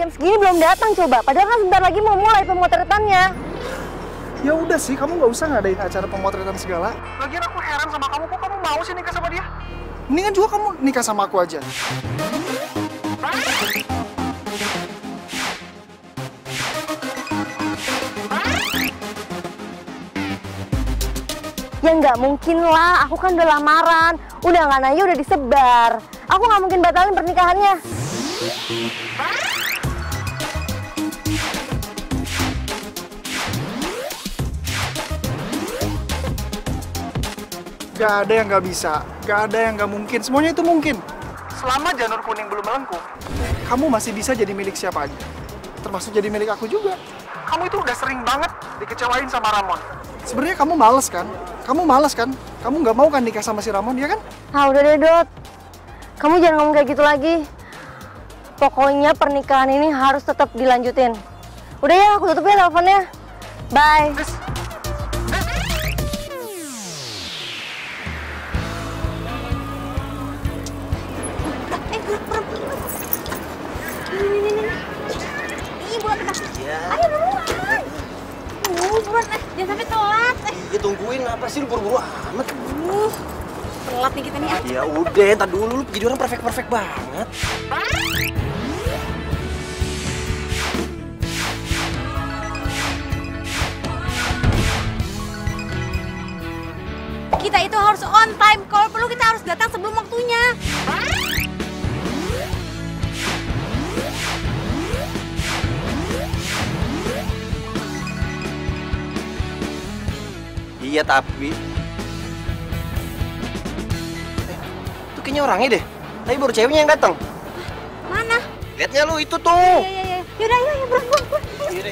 jam segini belum datang coba. Padahal kan sebentar lagi mau mulai pemotretannya. Ya udah sih, kamu nggak usah ngadain acara pemotretan segala. Lagian aku heran sama kamu, kok kamu mau sih nikah sama dia? Mendingan juga kamu nikah sama aku aja. Ya nggak mungkin lah, aku kan udah lamaran. Undangan aja udah disebar. Aku nggak mungkin batalin pernikahannya. Gak ada yang nggak bisa, gak ada yang nggak mungkin. Semuanya itu mungkin. Selama janur kuning belum melengkung, kamu masih bisa jadi milik siapa aja. Termasuk jadi milik aku juga. Kamu itu udah sering banget dikecewain sama Ramon. Sebenarnya kamu males kan? Kamu males kan? Kamu nggak mau kan nikah sama si Ramon, ya kan? Ah udah deh Dot. Kamu jangan ngomong kayak gitu lagi. Pokoknya pernikahan ini harus tetap dilanjutin. Udah ya, aku tutup ya teleponnya. Bye. Ayo buruan. Buruan, jangan sampai telat. Ya tungguin, apa sih lu buru-buru amat? Telat nih kita nih. Ya udah, entar dulu lu jadi orang perfect banget. Kita itu harus on time. Kalau perlu kita harus datang sebelum waktunya. Iya tapi itu kayaknya orangnya deh. Tapi baru ceweknya yang datang. Mana? Lihatnya lu itu tuh. Iya. Yaudah, ayo buruan. Iya.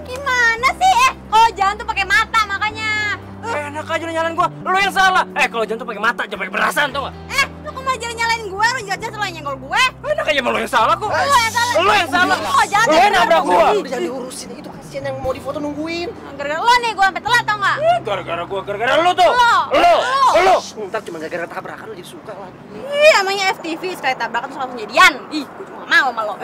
Gimana sih? Kalau jalan tuh pakai mata makanya. Enak aja lu nyalain gua. Lu yang salah. Kalau jangan tuh pakai mata, jangan pakai perasaan tau gak? Lu kok malah jalan nyalain gue? Lu jelas-jelas lu yang nyenggol gue. Enak aja emang lu yang salah kok. Lu yang salah. Lu yang salah. Oh, jangan Lu yang nabrak gua. Udah Jangan diurusin itu, kasihan yang mau difoto nungguin. Gara-gara lo nih gue sampai telat tau gak? Gara-gara gua, gara-gara lu tuh. Lu. Ntar cuma gara-gara tabrakan lu jadi suka lagi. Namanya FTV sekali tabrakan terus langsung jadian. Ih, gue cuma mau sama lo.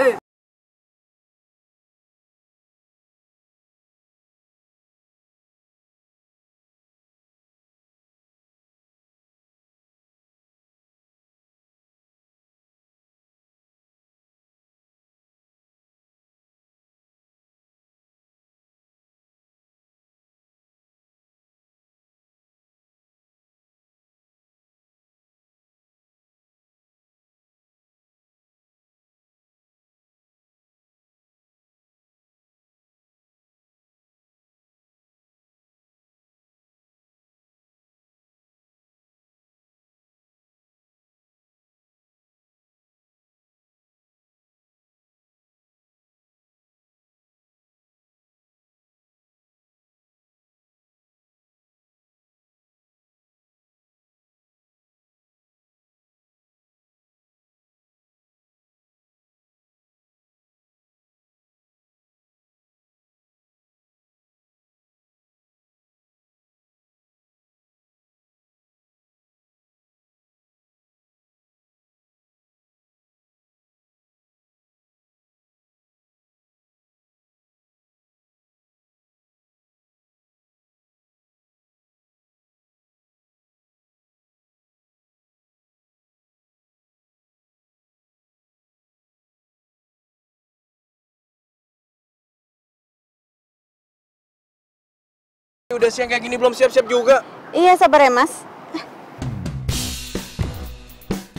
Udah siang kayak gini belum siap-siap juga. Iya, sabar ya, Mas.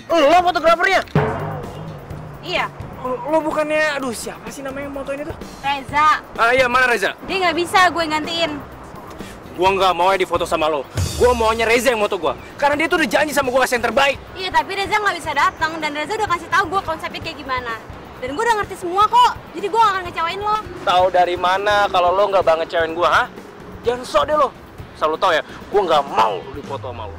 Lo fotografernya? Iya. Lo bukannya, aduh siapa sih namanya yang motoin itu? Reza. Iya, mana Reza? Dia nggak bisa gue gantiin. Gua nggak mau ya difoto sama lo. Gua maunya Reza yang moto gua. Karena dia tuh udah janji sama gua kasih yang terbaik. Iya, tapi Reza nggak bisa datang dan Reza udah kasih tahu gue konsepnya kayak gimana. Dan gue udah ngerti semua kok. Jadi gue gak akan ngecewain lo. Tahu dari mana kalau lo nggak banget ngecewain gua, ha? Jangan sok deh lo. Selalu tahu ya, gua nggak mau difoto sama lo.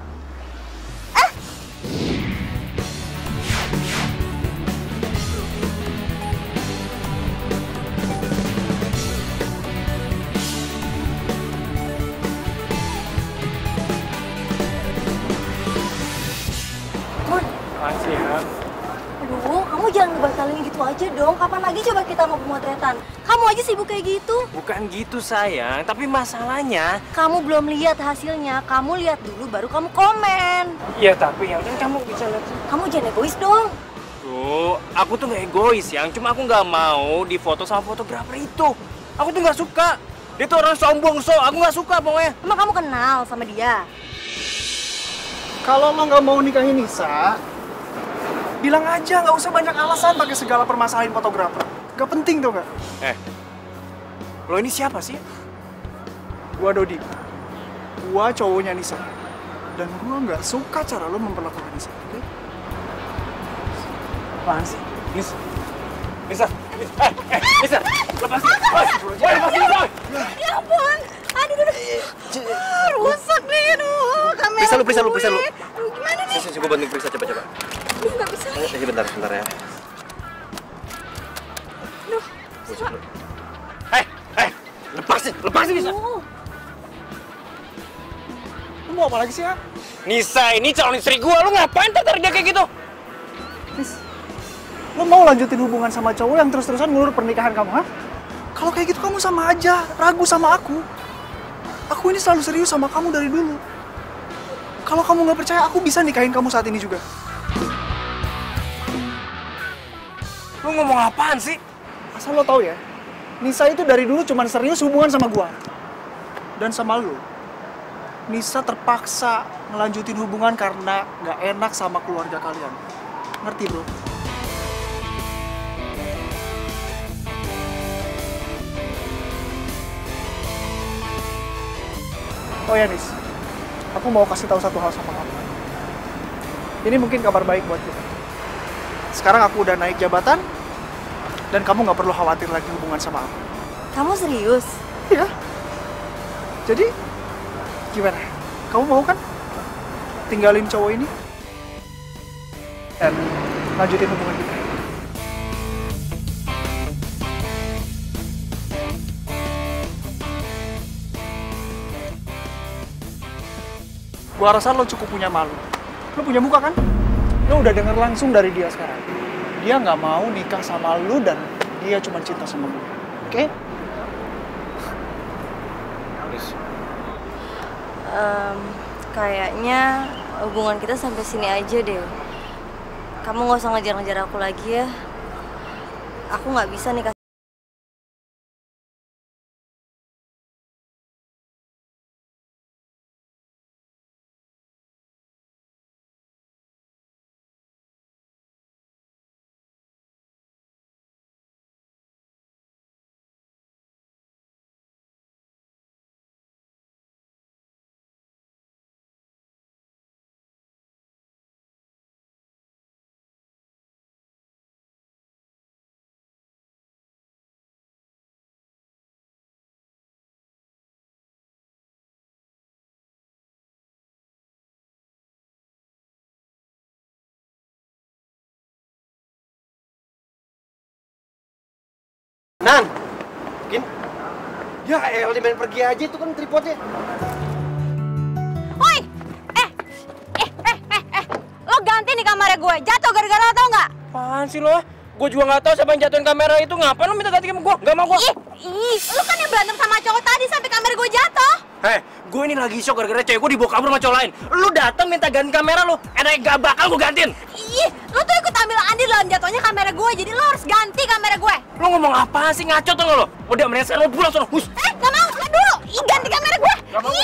aja dong. Kapan lagi coba kita mau pemotretan? Kamu aja sibuk kayak gitu. Bukan gitu sayang, tapi masalahnya... Kamu belum lihat hasilnya. Kamu lihat dulu baru kamu komen. Iya tapi yang kan kamu bisa lihat. Kamu jangan egois dong. Tuh, aku tuh gak egois yang, cuma aku gak mau difoto sama fotografer itu. Aku tuh gak suka. Dia tuh orang sombong, aku gak suka pokoknya. Emang kamu kenal sama dia? Kalau lo nggak mau nikahin Nisa, bilang aja, nggak usah banyak alasan pakai segala permasalahan fotografer. Gak penting tuh nggak? Lo ini siapa sih? Gua Dodi. Gua cowoknya Nisa. Dan gua nggak suka cara lo memperlakukan Nisa. Oke? Apaan sih? Nisa, lepasin! Lepasin! Ya ampun! Aduh, rusak nih, aduh, kamera. Periksa lu. Gimana nih? Sini, gue bantuin periksa, coba. Aduh, nggak bisa nih. Bentar ya. Aduh, Lepasin Nisa. Lo mau apa lagi sih, ya? Nisa ini calon istri gua, lu ngapain tarik dia kayak gitu? Nis, lo mau lanjutin hubungan sama cowok yang terus-terusan ngulur pernikahan kamu, ha? Kalau kayak gitu kamu sama aja, ragu sama aku. Aku ini selalu serius sama kamu dari dulu. Kalau kamu nggak percaya, aku bisa nikahin kamu saat ini juga. Lu ngomong apaan sih? Asal lo tahu ya, Nisa itu dari dulu cuma serius hubungan sama gua. Dan sama lo. Nisa terpaksa ngelanjutin hubungan karena nggak enak sama keluarga kalian. Ngerti, bro? Oh ya, Nis. Aku mau kasih tahu satu hal sama kamu. Ini mungkin kabar baik buat kita. Sekarang aku udah naik jabatan, dan kamu nggak perlu khawatir lagi hubungan sama aku. Kamu serius? Iya. Jadi, gimana? Kamu mau kan tinggalin cowok ini? Dan lanjutin hubungan kita? Gua rasa lo cukup punya malu. Lo punya muka kan? Lo udah denger langsung dari dia sekarang. Dia nggak mau nikah sama lo dan dia cuma cinta sama gue. Oke? Kayaknya hubungan kita sampai sini aja deh. Kamu nggak usah ngejar-ngejar aku lagi ya. Aku nggak bisa nikah. Nan, Kim, ya elah main pergi aja itu kan tripodnya. Woi, lo ganti nih kamera gue, jatuh gara-gara lo tau nggak? Apaan sih lo? Gue juga nggak tahu siapa yang jatuhin kamera itu. Ngapain lo minta ganti sama gue? Nggak mau gue. Lo kan yang berantem sama cowok tadi sampai kamera gue jatuh. Gue ini lagi shock gara-gara cewek gue dibawa kabur sama cowok lain. Lu datang minta ganti kamera lu, enaknya gak bakal gue gantiin. Lo tuh ikut ambil andil dalam jatuhnya kamera gue, jadi lo harus ganti kamera gue. Lu ngomong apaan sih, ngaco tuh lo? Udah mendingan sekarang lu pulang sono. Gak mau, lihat dulu. Ganti kamera gue. Gak mau.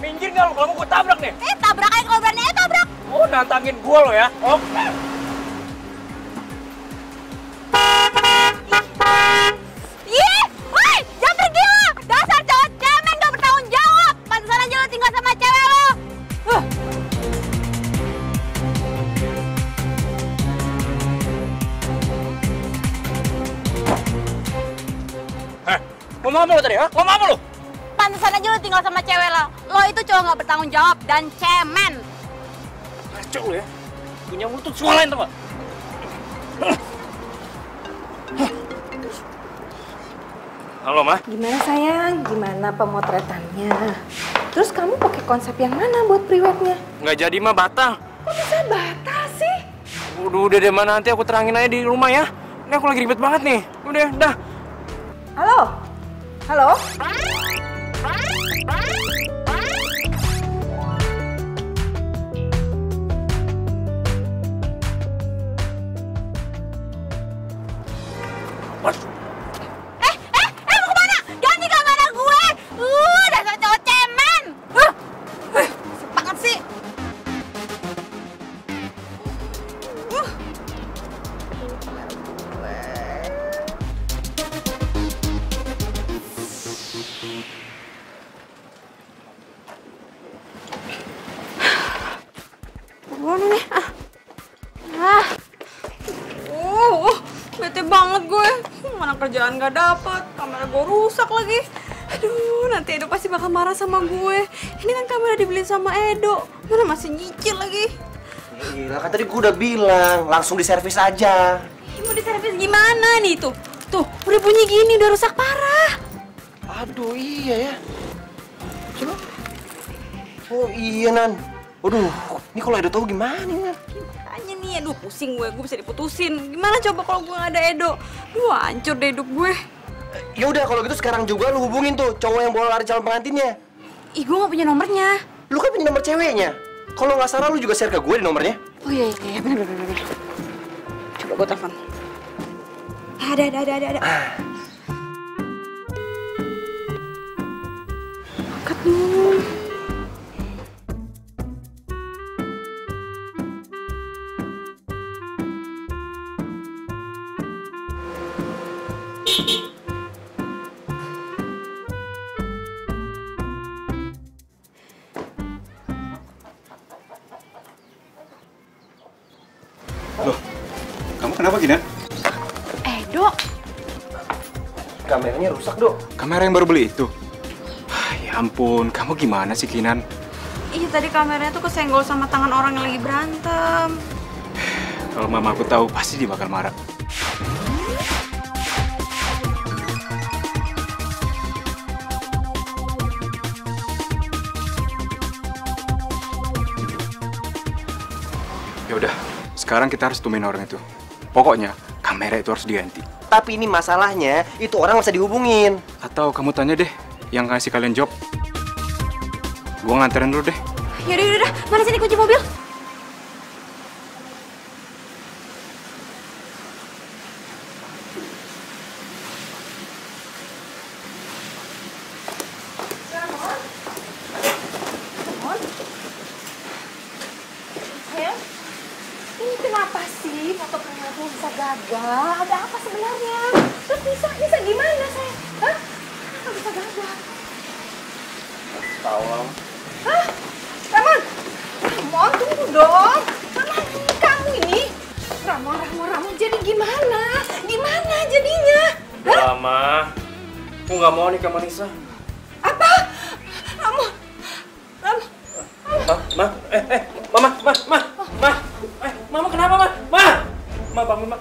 Minggir nggak lo? Kalau mau gue tabrak nih. Tabrak aja kalau berani, tabrak. Oh, nantangin gue lo ya? Oke. Woi, jangan pergi lo. Dasar cowok cemen gak bertanggung jawab. Pantesan aja lo tinggal sama cewek lo. Ngomong apa lo tadi, ha? Ngomong apa lo? Pantesan aja lo tinggal sama cewek lo. Lo itu cowok gak bertanggung jawab dan cemen. Ngaco lo ya? Punya mulut tuh sualain tau gak? Halo, Ma. Gimana sayang? Gimana pemotretannya? Terus kamu pakai konsep yang mana buat priwetnya? Nggak jadi, Ma, batal. Kok bisa batal sih? Udah deh, Ma, nanti aku terangin aja di rumah ya. Ini aku lagi ribet banget nih. Udah, dah. Halo? Halo? Mau kemana? Ganti kamera gue! Dasar cowok cemen! Sepakat sih! Gimana nih? Bete banget gue. Mana kerjaan gak dapet, kamera gue rusak lagi. Aduh, nanti Edo pasti bakal marah sama gue. Ini kan kamera dibeliin sama Edo. Mana masih nyicil lagi. Gila, kan tadi gue udah bilang, langsung diservis aja. Mau diservis gimana nih tuh? Tuh, udah bunyi gini, udah rusak parah. Aduh, iya ya. Coba. Oh iya, Nan. Waduh, ini kalau Edo tahu gimana nih, Nan? Makanya nih, aduh pusing gue bisa diputusin. Gimana coba kalau gue gak ada Edo? Duh, hancur deh hidup gue. Ya udah kalau gitu sekarang juga lu hubungin tuh cowok yang bawa lari calon pengantinnya. Ih, gue gak punya nomornya. Lu kan punya nomor ceweknya. Kalau nggak salah lu juga share ke gue di nomornya. Oh iya, bener. Coba gue telepon. Ada. Angkat dong. Loh, kamu kenapa Kinan? Dok. Kameranya rusak, Dok. Kamera yang baru beli itu? Ya ampun, kamu gimana sih Kinan? Iya, tadi kameranya tuh kesenggol sama tangan orang yang lagi berantem. Kalau mama aku tahu pasti dia bakal marah. Ya udah, sekarang kita harus temuin orang itu. Pokoknya kamera itu harus diganti. Tapi ini masalahnya, itu orang nggak bisa dihubungin. Atau kamu tanya deh yang kasih kalian job. Gua nganterin dulu deh. Yaudah. Mana sini kunci mobil? Ini kenapa sih foto kameramu bisa gagal? Ada apa sebenarnya? Terus bisa gimana sayang? Hah? Kenapa bisa gagal? Tahu, Mam. Hah? Ramon, tunggu dong. Mana kamu ini? Ramon, jadi gimana? Gimana jadinya? Hah? Ma. Aku nggak mau nikah sama Nisa. Apa? Ramon. Mama kenapa, Ma? Bangun, Ma.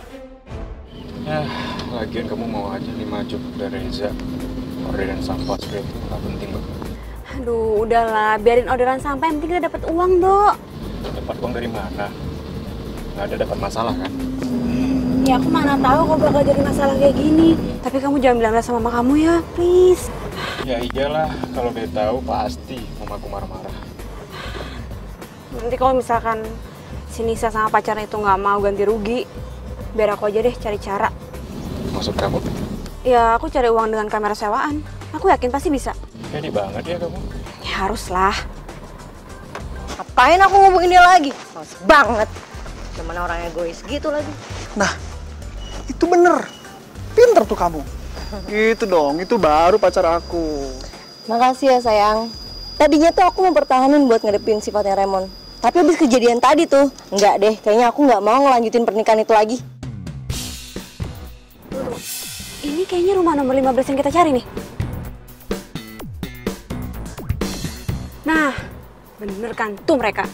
Lagian kamu mau aja nih maju dari Reza. Orderan sampah seperti itu nggak penting, Mbak. Aduh, udahlah. Biarin orderan sampai, yang penting kita dapat uang, Dok. Dapat uang dari mana? Nggak ada dapat masalah kan? Ya, aku mana tahu kok bakal jadi masalah kayak gini. Tapi kamu jangan bilang sama mama kamu ya, please. Ya iyalah, kalau dia tahu pasti mamaku marah-marah. Nanti kalau misalkan si Nisa sama pacarnya itu nggak mau ganti rugi, biar aku aja deh cari cara. Maksud kamu? Ya, aku cari uang dengan kamera sewaan. Aku yakin pasti bisa. Pede banget ya kamu. Ya haruslah. Ngapain aku ngomongin dia lagi? Males banget. Cuman orang egois gitu lagi. Nah, itu bener. Pinter tuh kamu. Gitu dong, itu baru pacar aku. Makasih ya sayang. Tadinya tuh aku mau pertahanin buat ngadepin sifatnya Raymond. Tapi habis kejadian tadi tuh, enggak deh. Kayaknya aku nggak mau ngelanjutin pernikahan itu lagi. Ini kayaknya rumah nomor 15 yang kita cari nih. Nah, bener kan? Tuh mereka.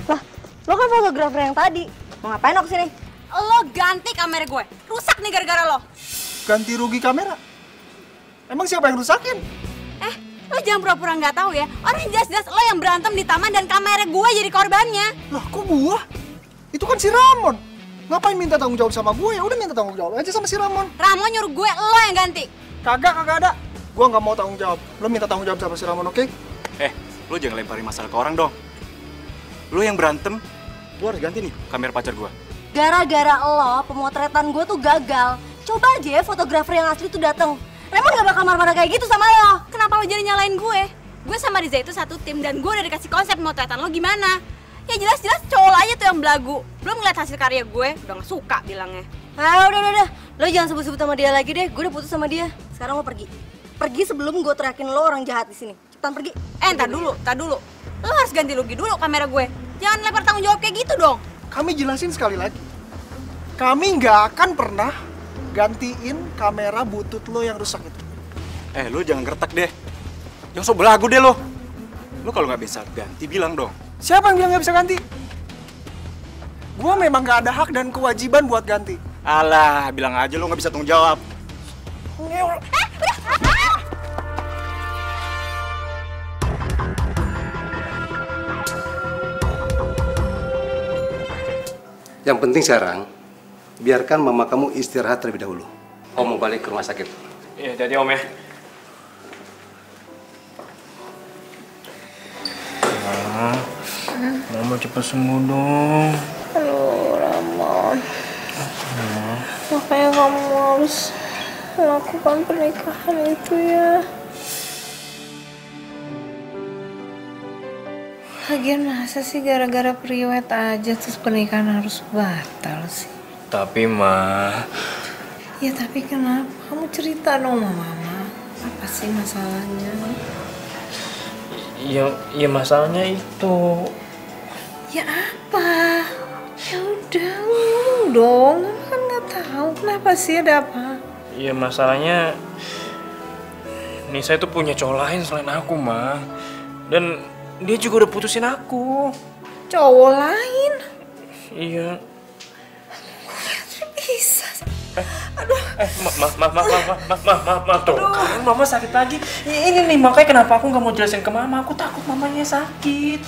Lah, lo kan fotografer yang tadi. Mau ngapain lo kesini? Lo ganti kamera gue. Rusak nih gara-gara lo. Ganti rugi kamera? Emang siapa yang rusakin? Lo jangan pura-pura nggak tahu ya. Orang jelas-jelas lo yang berantem di taman dan kamera gue jadi korbannya. Lah kok gua? Itu kan si Ramon. Ngapain minta tanggung jawab sama gue? Ya udah minta tanggung jawab aja sama si Ramon. Ramon nyuruh gue, lo yang ganti. Kagak ada. Gua nggak mau tanggung jawab. Lo minta tanggung jawab sama si Ramon, oke? Lo jangan lemparin masalah ke orang dong. Lo yang berantem, lo harus ganti nih kamera pacar gua. Gara-gara lo, pemotretan gue tuh gagal. Coba aja ya fotografer yang asli tuh dateng. Raymond gak bakal marah-marah kayak gitu sama lo. Kenapa lo jadi nyalain gue? Gue sama Riza itu satu tim dan gue udah dikasih konsep pemotretan lo gimana. Ya jelas-jelas cowok aja tuh yang belagu. Belum ngeliat hasil karya gue, udah gak suka bilangnya. Udah. Lo jangan sebut-sebut sama dia lagi deh. Gue udah putus sama dia. Sekarang lo pergi. Pergi sebelum gue teriakin lo orang jahat di sini. Cepetan pergi. Entar dulu. Lo harus ganti rugi dulu kamera gue. Jangan lempar tanggung jawab kayak gitu dong. Kami jelasin sekali lagi. Kami nggak akan pernah gantiin kamera butut lo yang rusak itu. Lo jangan gertak deh. Yang sok belagu deh lo. Lo kalau nggak bisa ganti bilang dong. Siapa yang bilang nggak bisa ganti? Gua memang nggak ada hak dan kewajiban buat ganti. Alah, bilang aja lo nggak bisa tanggung jawab. Yang penting sekarang, biarkan mama kamu istirahat terlebih dahulu. Om mau balik ke rumah sakit. Iya, jadi Om ya. Mama cepet sembuh dong. Aduh, Ramon. Makanya kamu harus melakukan pernikahan itu ya. Lagian masa sih gara-gara priwet aja terus pernikahan harus batal sih? Tapi Ma. Ya tapi kenapa? Kamu cerita dong sama Mama. Apa sih masalahnya? Ya masalahnya itu. Ya apa? Ya udah ngomong dong. Mama kan nggak tahu kenapa sih, ada apa? Ya masalahnya Nisa itu punya cowok lain selain aku, Ma. Dan dia juga udah putusin aku. Cowok lain? Iya. Bisa. Maaf tuh. Kan Mama sakit lagi. Ini nih makanya kenapa aku nggak mau jelasin ke Mama. Aku takut mamanya sakit.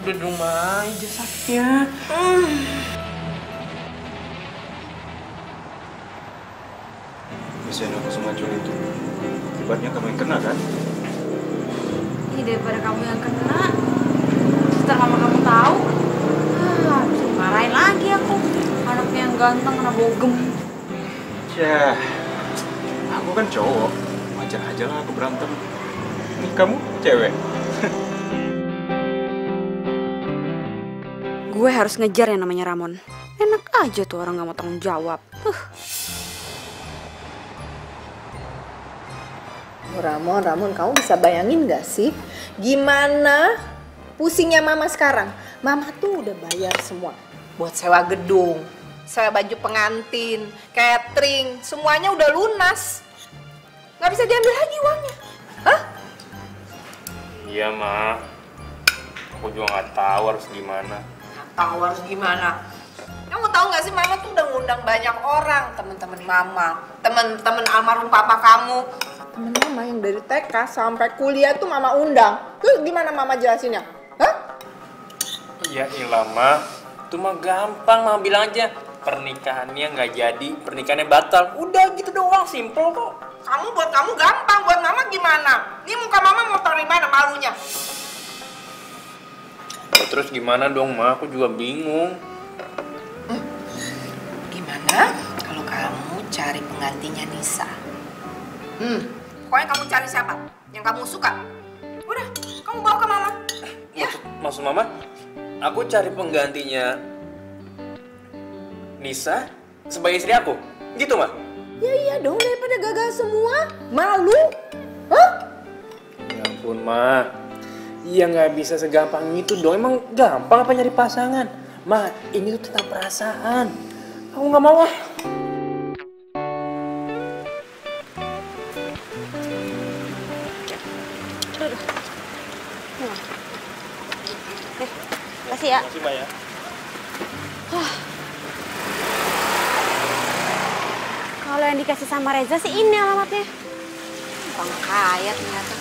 Udah dong, Ma, aja sakitnya. Bisa aku sama Juli itu. Akibatnya kamu yang kena kan? Ini daripada kamu yang kena. Setelah mama kamu tahu, bisa marahin lagi aku. Anaknya yang ganteng kena bogem. Ya, aku kan cowok. Wajar aja lah aku berantem. Ini kamu cewek. Gue harus ngejar yang namanya Ramon. Enak aja tuh orang gak mau tanggung jawab. Ramon, kamu bisa bayangin gak sih gimana pusingnya Mama sekarang? Mama tuh udah bayar semua buat sewa gedung, sewa baju pengantin, catering, semuanya udah lunas. Gak bisa diambil lagi uangnya. Hah? Iya, Ma. Aku juga nggak tahu harus gimana. Tahu harus gimana? Kamu tahu nggak sih, Mama tuh udah ngundang banyak orang, teman-teman Mama, teman-teman almarhum papa kamu, temen Mama yang dari TK sampai kuliah tuh Mama undang. Terus gimana Mama jelasinnya? Hah? Ya ilah, Ma. Itu mah gampang, Mama bilang aja. Pernikahannya nggak jadi, pernikahannya batal. Udah gitu doang, simple kok. Buat kamu gampang, buat Mama gimana? Ini muka Mama mau taruh di mana malunya? Ya, terus gimana dong, Ma? Aku juga bingung. Gimana kalau kamu cari penggantinya Nisa? Pokoknya kamu cari siapa yang kamu suka. Udah, kamu bawa ke Mama. Ya. Maksud Mama, aku cari penggantinya Nisa sebagai istri aku? Gitu, Ma? Ya iya dong, daripada gagal semua. Malu. Hah? Ya ampun, Ma. Iya nggak bisa segampang itu dong. Emang gampang apa nyari pasangan? Ma, ini tuh tentang perasaan. Aku nggak mau ah. Makasih ya. Makasih, Ma ya. kalau yang dikasih sama Reza sih ini alamatnya. Orang kaya ternyata.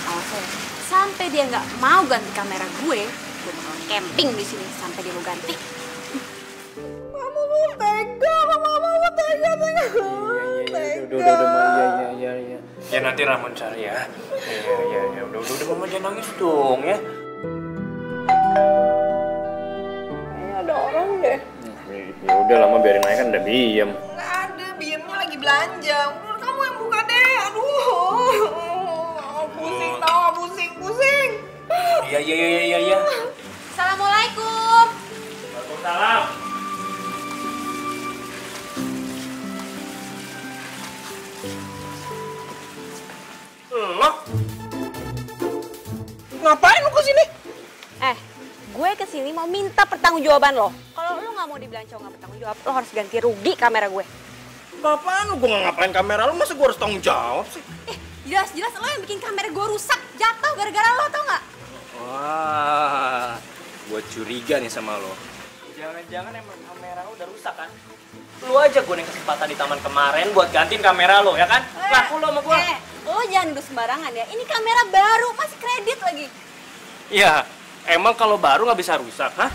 Awas ya. Sampai dia nggak mau ganti kamera gue bakal camping di sini sampai dia mau ganti. Mama mau tega, mama mau tega. Udah, iya. Ya nanti Ramon cari ya. Ya, udah, mama jangan nangis dong ya. Ada orang deh. Ya udah lama biarin aja kan udah diem. Nggak ada, biemnya lagi belanja. Udah kamu yang buka deh, aduh. Pusing tau, pusing. Iya. Assalamualaikum. Waalaikumsalam. Lo? Ngapain lu kesini? Gue kesini mau minta pertanggungjawaban lo. Kalau lo nggak mau dibilang cowok nggak bertanggung jawab, lo harus ganti rugi kamera gue. Apaan lu? Gue nggak ngapain kamera lu, masa gue harus tanggung jawab sih? Jelas lo yang bikin kamera gue rusak, jatuh gara-gara lo, tau nggak? Wah, gue curiga nih sama lo. Jangan-jangan emang kamera lo udah rusak kan? Lu aja gue yang kesempatan di taman kemarin buat gantiin kamera lo, ya kan? Laku lo sama gue. Lo jangan duduk sembarangan ya. Ini kamera baru, masih kredit lagi. Iya, emang kalau baru nggak bisa rusak, hah?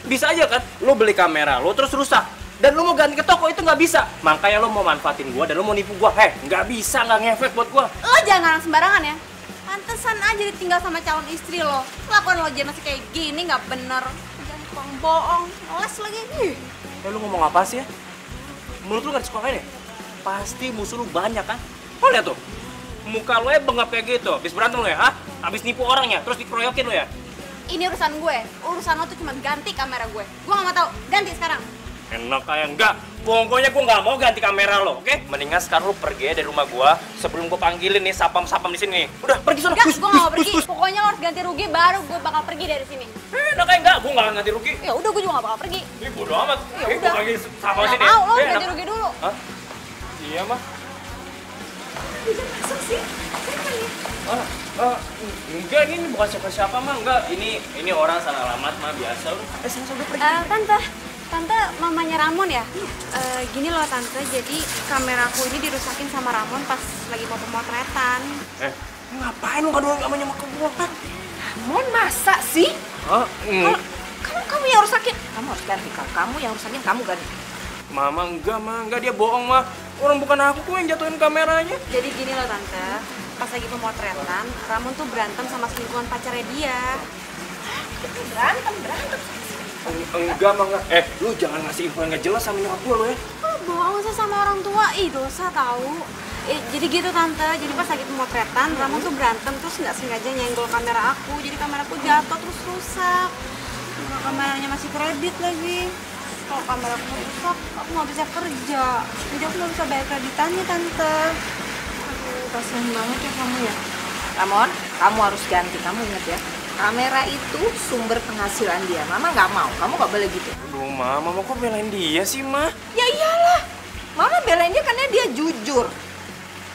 Bisa aja kan? Lo beli kamera lo terus rusak. Dan lo mau ganti ke toko itu nggak bisa. Makanya lo mau manfaatin gue dan lo mau nipu gue. Nggak bisa, nggak ngefek buat gue. Lo jangan sembarangan ya. Pantesan aja ditinggal sama calon istri lo. Lakuan lo aja masih kayak gini nggak bener. Jangan tukang bohong, les lagi. Lo ngomong apa sih ya? Menurut lo nggak disukain ya? Pasti musuh lo banyak kan? Lo lihat tuh, muka lo ya bengap kayak gitu. Habis berantem lo ya, hah? Habis nipu orangnya, terus dikeroyokin lo ya? Ini urusan gue. Urusan lo tuh cuma ganti kamera gue. Gue nggak mau tahu. Ganti sekarang. Enak kayak enggak. Pokoknya gue nggak mau ganti kamera lo, oke? Mendingan sekarang lo pergi dari rumah gue sebelum gue panggilin nih sapam-sapam di sini. Udah pergi sana. Enggak, gue nggak mau pergi. Pokoknya lo harus ganti rugi baru gue bakal pergi dari sini. Enak kayak enggak, gue nggak akan ganti rugi. Ya udah, gue juga nggak bakal pergi. Ih, bodo amat. Ya Gue udah. panggil sapam Nggak sini. mau, lo Eh, ganti enak. rugi dulu. Hah? Iya mah. Masuk sih. Enggak, ini bukan siapa-siapa mah, enggak. Ini orang salah alamat mah biasa. Sana pergi. Tante mamanya Ramon ya? Gini loh tante, jadi kameraku ini dirusakin sama Ramon pas lagi mau pemotretan. Ngapain lu kadang namanya sama gue kan? Ramon masa sih? Hah? Kamu yang rusakin. Kamu harus ganti, kamu yang rusakin, kamu ganti. Mama enggak dia bohong mah. Orang bukan aku kok yang jatuhin kameranya. Jadi gini loh tante, pas lagi pemotretan, Ramon tuh berantem sama selingkuhan pacarnya dia. Berantem. Enggak mah enggak. Lu jangan ngasih info yang nggak jelas sama nyokap gue lo ya. Oh, bohong sih sama orang tua, dosa tahu. Jadi gitu tante, jadi pas lagi pemotretan, Ramon tuh berantem terus nggak sengaja nyenggol kamera aku, jadi kameraku jatuh terus rusak. Kameranya masih kredit lagi. Kalau kameraku rusak, aku nggak bisa kerja, jadi aku nggak bisa bayar kreditannya tante. Aduh, kasihan banget ya kamu ya. Ramon, kamu harus ganti, kamu ingat ya. Kamera itu sumber penghasilan dia. Mama nggak mau, kamu nggak boleh gitu. Aduh, Mama kok belain dia sih, Ma? Ya iyalah, Mama belain dia karena dia jujur.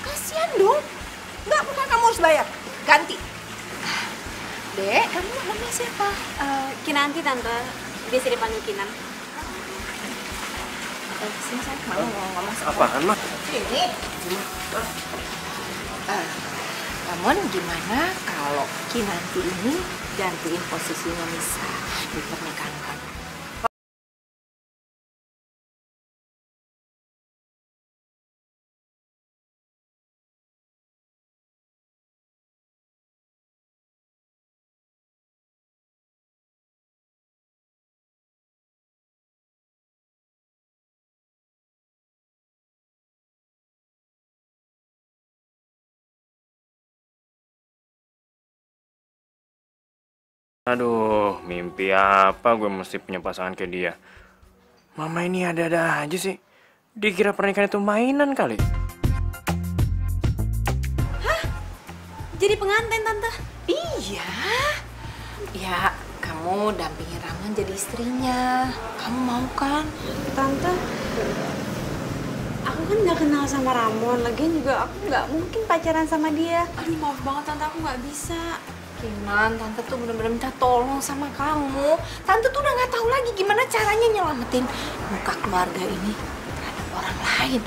Kasian dong. Nggak, bukan kamu harus bayar. Ganti. Dek, kamu namanya siapa? Kinanti tante, biasa dipanggil Kinan. Sini saya, Mama mau ngomong sama Apaan, Ma? ini. Ramon, gimana kalau Kinanti ini gantiin posisinya Nisa di pernikahan kamu? Aduh, mimpi apa gue mesti punya pasangan kayak dia. Mama ini ada-ada aja sih. Dikira pernikahan itu mainan kali. Jadi pengantin tante? Iya. Ya, kamu dampingin Ramon jadi istrinya. Kamu mau kan? Tante, aku kan nggak kenal sama Ramon, lagian juga aku nggak mungkin pacaran sama dia. Aduh, maaf banget tante, aku nggak bisa. Kinan, Tante tuh bener-bener minta tolong sama kamu. Tante tuh udah nggak tahu lagi gimana caranya nyelamatin muka keluarga ini terhadap orang lain.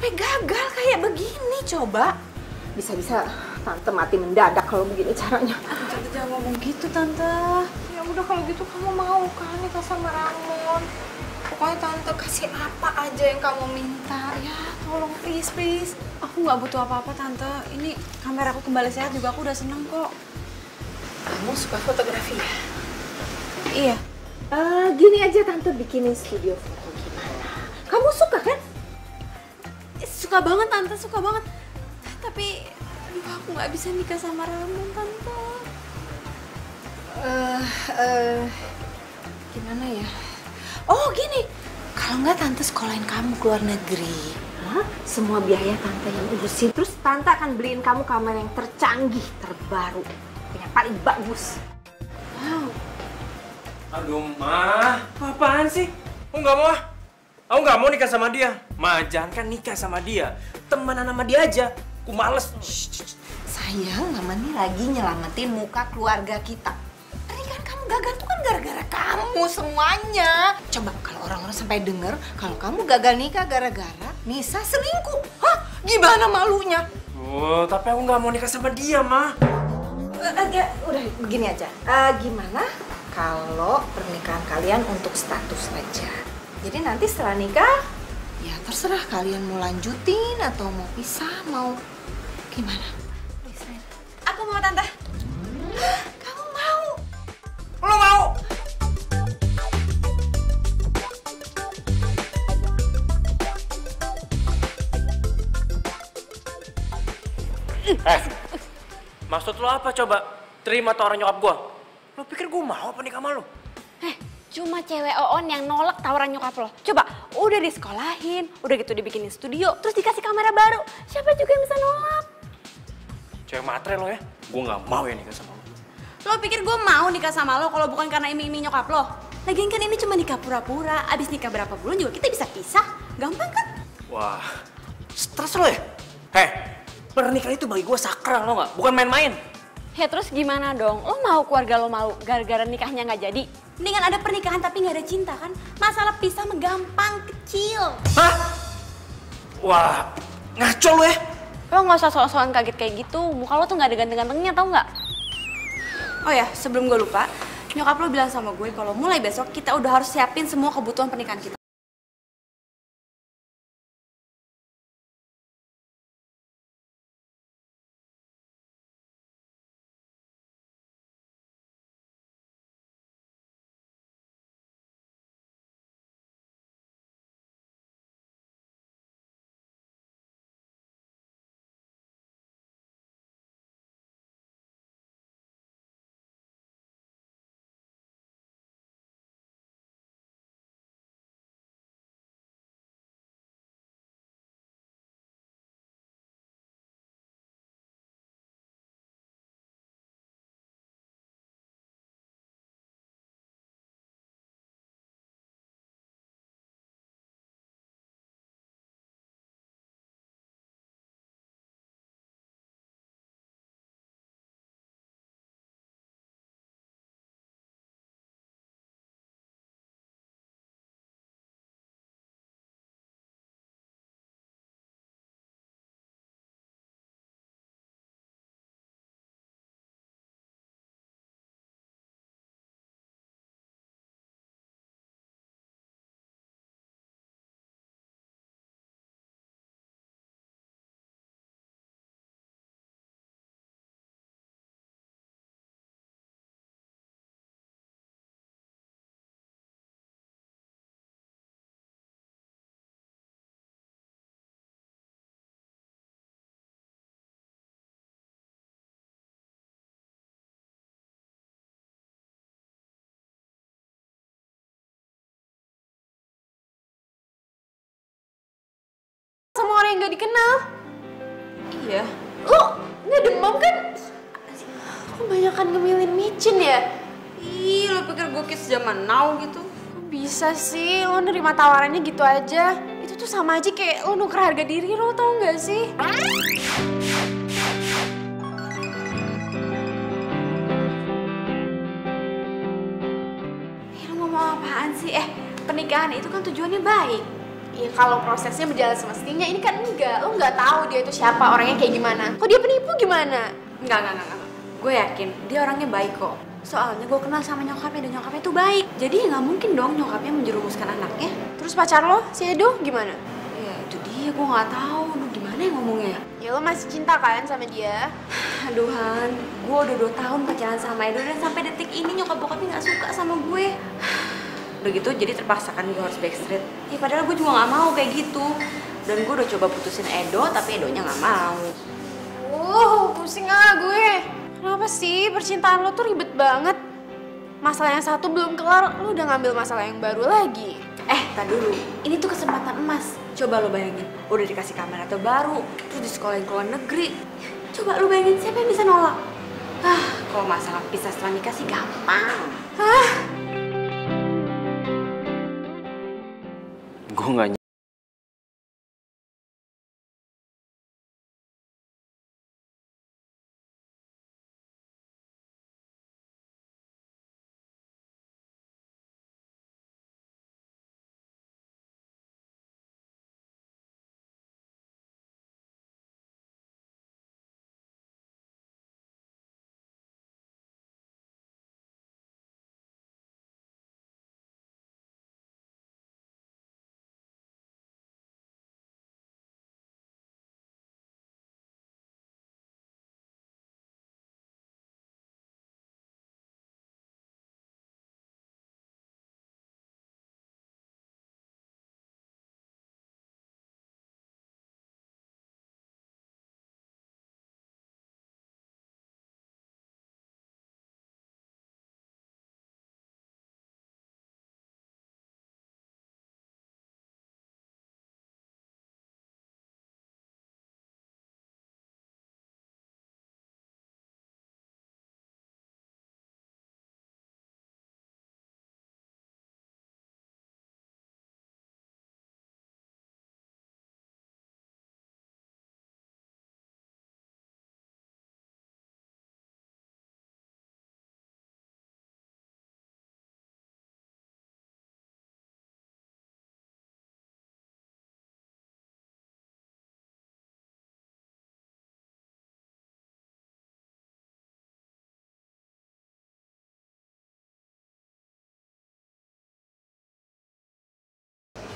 sampai gagal kayak begini coba? Bisa-bisa tante mati mendadak kalau begini caranya. Tante jangan ngomong gitu tante. Ya udah kalau gitu kamu mau kan nikah sama Ramon? Pokoknya tante kasih apa aja yang kamu minta. Ya tolong please. Aku nggak butuh apa-apa tante. Ini kamera aku kembali sehat juga, aku udah seneng kok. Kamu suka fotografi ya? Iya. Gini aja tante bikinin studio foto gimana? Kamu suka kan? Suka banget tante, suka banget. Tapi aduh, aku nggak bisa nikah sama Ramon tante. Gimana ya? Oh gini, kalau nggak tante sekolahin kamu ke luar negeri. Hah? Semua biaya tante yang urusin. Terus tante akan beliin kamu kamera yang tercanggih, terbaru, yang paling bagus. Wow. Aduh, Ma. Apaan sih? Aku nggak mau. Aku nggak mau nikah sama dia. Ma, jangan kan nikah sama dia. Temenan sama dia aja. Aku males. Sayang, mama nih lagi nyelamatin muka keluarga kita. Pernikahan kamu gagal tuh kan gara-gara kamu semuanya. Coba kalau orang-orang sampai denger kalau kamu gagal nikah gara-gara Nisa selingkuh. Hah? Gimana malunya? Oh, tapi aku nggak mau nikah sama dia, Ma. Udah begini aja. Gimana kalau pernikahan kalian untuk status aja? Jadi nanti setelah nikah, ya terserah kalian mau lanjutin atau mau pisah, mau gimana? Aku mau tante. Kamu mau? Lo mau? Maksud lo apa coba? Terima tawaran nyokap gua. Lo pikir gua mau apa nikah sama lo? Cuma cewek Oon yang nolak tawaran nyokap lo. Coba, udah disekolahin, udah gitu dibikinin studio, terus dikasih kamera baru. Siapa juga yang bisa nolak? Cewek matre lo ya? Gua nggak mau ya nikah sama lo. Lo pikir gue mau nikah sama lo kalau bukan karena iming-iming nyokap lo? Lagian kan ini cuma nikah pura-pura, abis nikah berapa bulan juga kita bisa pisah. Gampang kan? Wah, stres lo ya? Pernikahan itu bagi gua sakral lo nggak? Bukan main-main. Ya terus gimana dong? Lo mau keluarga lo malu gara-gara nikahnya nggak jadi? Mendingan ada pernikahan tapi nggak ada cinta kan? Masalah pisah mah gampang, kecil. Hah? Wah, ngaco lo ya? Lo nggak usah soal-soalan kaget kayak gitu. Muka lo tuh nggak ada ganteng-gantengnya, tau nggak? Oh ya, sebelum gue lupa, nyokap lo bilang sama gue kalau mulai besok kita udah harus siapin semua kebutuhan pernikahan kita. Sama orang yang gak dikenal. Iya. Lo gak demam kan? Kebanyakan ngemilin micin ya? Ih, lo pikir gue kids zaman now gitu? Kok bisa sih lo nerima tawarannya gitu aja? Itu tuh sama aja kayak lo nuker harga diri lo, tau gak sih? Lo ngomong apaan sih? Pernikahan itu kan tujuannya baik. Ya kalau prosesnya berjalan semestinya, ini kan enggak. Lo nggak tahu dia itu siapa, orangnya kayak gimana. Kok dia penipu gimana? Enggak. Gue yakin dia orangnya baik kok. Soalnya gue kenal sama nyokapnya dan nyokapnya tuh baik. Jadi ya nggak mungkin dong nyokapnya menjerumuskan anaknya. Terus pacar lo, si Edo, gimana? Ya itu dia, gue nggak tahu. Aduh gimana ya ngomongnya? Ya lo masih cinta kan sama dia? Aduh Han, gue udah 2 tahun pacaran sama Edo dan sampai detik ini nyokap bokapnya nggak suka sama gue. Udah gitu jadi terpaksa kan gue harus backstreet. Ya padahal gue juga nggak mau kayak gitu. Dan gue udah coba putusin Edo tapi Edonya nggak mau. Pusing gue. Kenapa sih percintaan lo tuh ribet banget? Masalah yang satu belum kelar, lo udah ngambil masalah yang baru lagi. Tar dulu, ini tuh kesempatan emas. Coba lo bayangin, udah dikasih kamera terbaru, terus disekolahin ke luar negeri. Coba lo bayangin, siapa yang bisa nolak? Kalau masalah pisah setelah nikah sih gampang. Gue nggak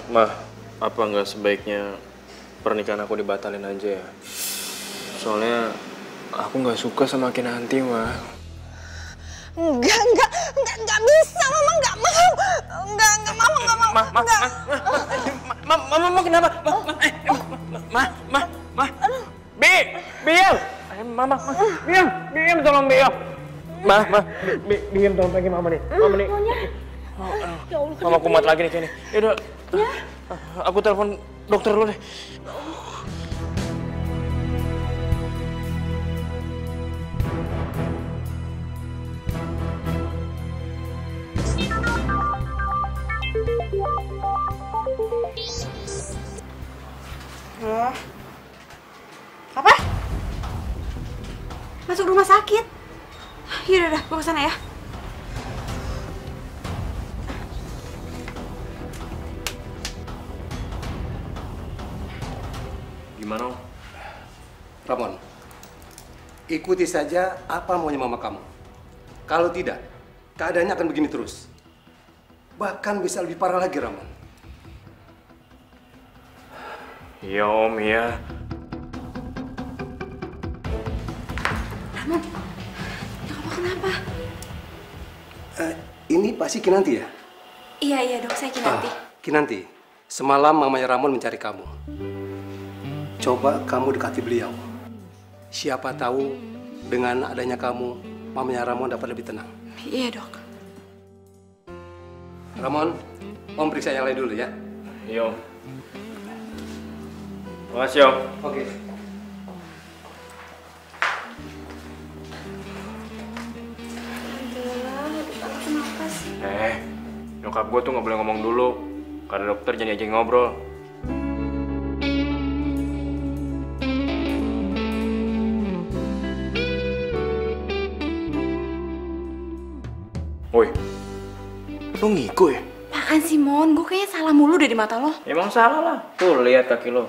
Mah, apa nggak sebaiknya pernikahan aku dibatalin aja ya? Soalnya aku nggak suka sama Kinanti, Mah. Enggak bisa, Mama nggak mau. Mama nggak mau. Mama kenapa? Biam. Mama, Biam tolong Biam. Biam tolong pegang Mama nih. Mama nih. Mama kumat lagi nih kayaknya. Yaudah, aku telepon dokter dulu deh. Apa? Masuk rumah sakit? Yaudah, gue kesana ya. Gimana? Ramon, ikuti saja apa maunya mama kamu. Kalau tidak, keadaannya akan begini terus. Bahkan bisa lebih parah lagi, Ramon. Iya Om, iya. Ramon, kamu kenapa? Ini pasti Kinanti ya? Iya dok, saya Kinanti. Kinanti, semalam mamanya Ramon mencari kamu. Coba kamu dekati beliau. Siapa tahu dengan adanya kamu, mamanya Ramon dapat lebih tenang. Iya dok. Ramon, Om periksa yang lain dulu ya. Iya Om. Makasih Om. Oke. Kenapa sih? Nyokap gue tuh nggak boleh ngomong dulu. Karena dokter jangan diajak ngobrol. Woi, lu ngigo ya? Apaan sih, Mon? Gue kayaknya salah mulu deh di mata lo. Emang salah lah. Tuh, lihat kaki lo.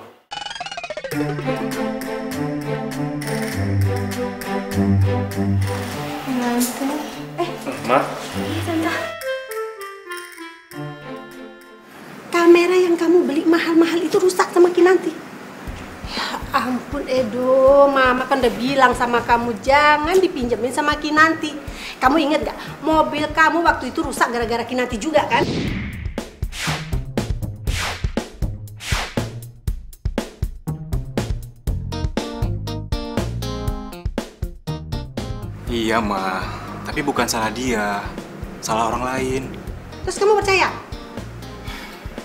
Ma. Iya, Tante. Kamera yang kamu beli mahal-mahal itu rusak sama Kinanti. Ya ampun Edo, Mama kan udah bilang sama kamu jangan dipinjemin sama Kinanti. Kamu inget gak, mobil kamu waktu itu rusak gara-gara Kinanti juga kan? Iya, Ma. Tapi bukan salah dia. Salah orang lain. Terus kamu percaya?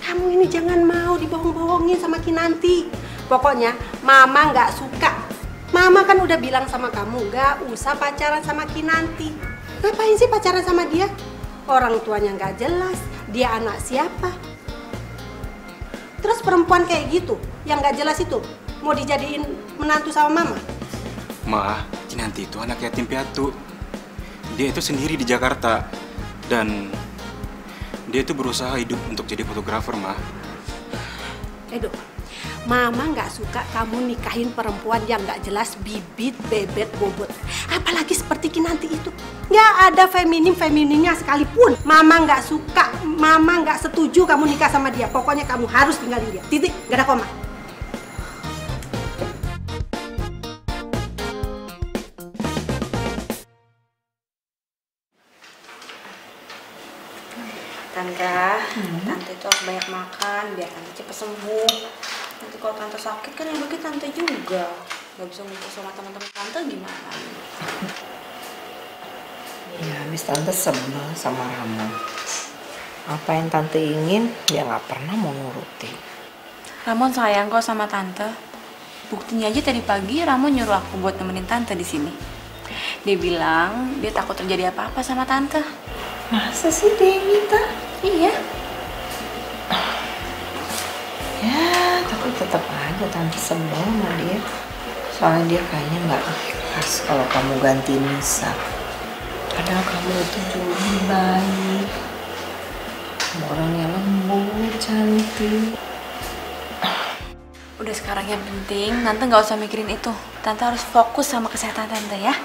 Kamu ini jangan mau dibohong-bohongin sama Kinanti. Pokoknya Mama nggak suka. Mama kan udah bilang sama kamu nggak usah pacaran sama Kinanti. Ngapain sih pacaran sama dia? Orang tuanya nggak jelas. Dia anak siapa? Terus perempuan kayak gitu, yang nggak jelas itu, mau dijadiin menantu sama Mama? Ma, Kinanti itu anak yatim piatu. Dia itu sendiri di Jakarta. Dan dia itu berusaha hidup untuk jadi fotografer, Ma. Edo, Mama nggak suka kamu nikahin perempuan yang nggak jelas, bibit, bebet, bobot. Apalagi seperti Kinanti itu. Nggak ada femininnya sekalipun. Mama nggak suka, Mama nggak setuju kamu nikah sama dia. Pokoknya kamu harus tinggalin dia. Titik, nggak ada koma. Tante itu harus banyak makan biar Tante cepat sembuh. Nanti kalau Tante sakit kan yang bagi Tante juga. Gak bisa ngumpul sama teman-teman Tante gimana? Ya, habis Tante sebel sama Ramon. Apa yang Tante ingin, dia nggak pernah mau nurutin. Ramon sayang kok sama Tante. Buktinya aja tadi pagi Ramon nyuruh aku buat nemenin Tante di sini. Dia bilang dia takut terjadi apa-apa sama Tante. Masa sih dia yang minta? Iya. Ya, tapi tetap aja Tante sebel sama dia. Soalnya dia kayaknya nggak ikhlas kalau kamu ganti Nisa. Padahal kamu itu jauh baik. Kamu orangnya lembut, cantik. Udah sekarang yang penting Tante nggak usah mikirin itu. Tante harus fokus sama kesehatan Tante ya.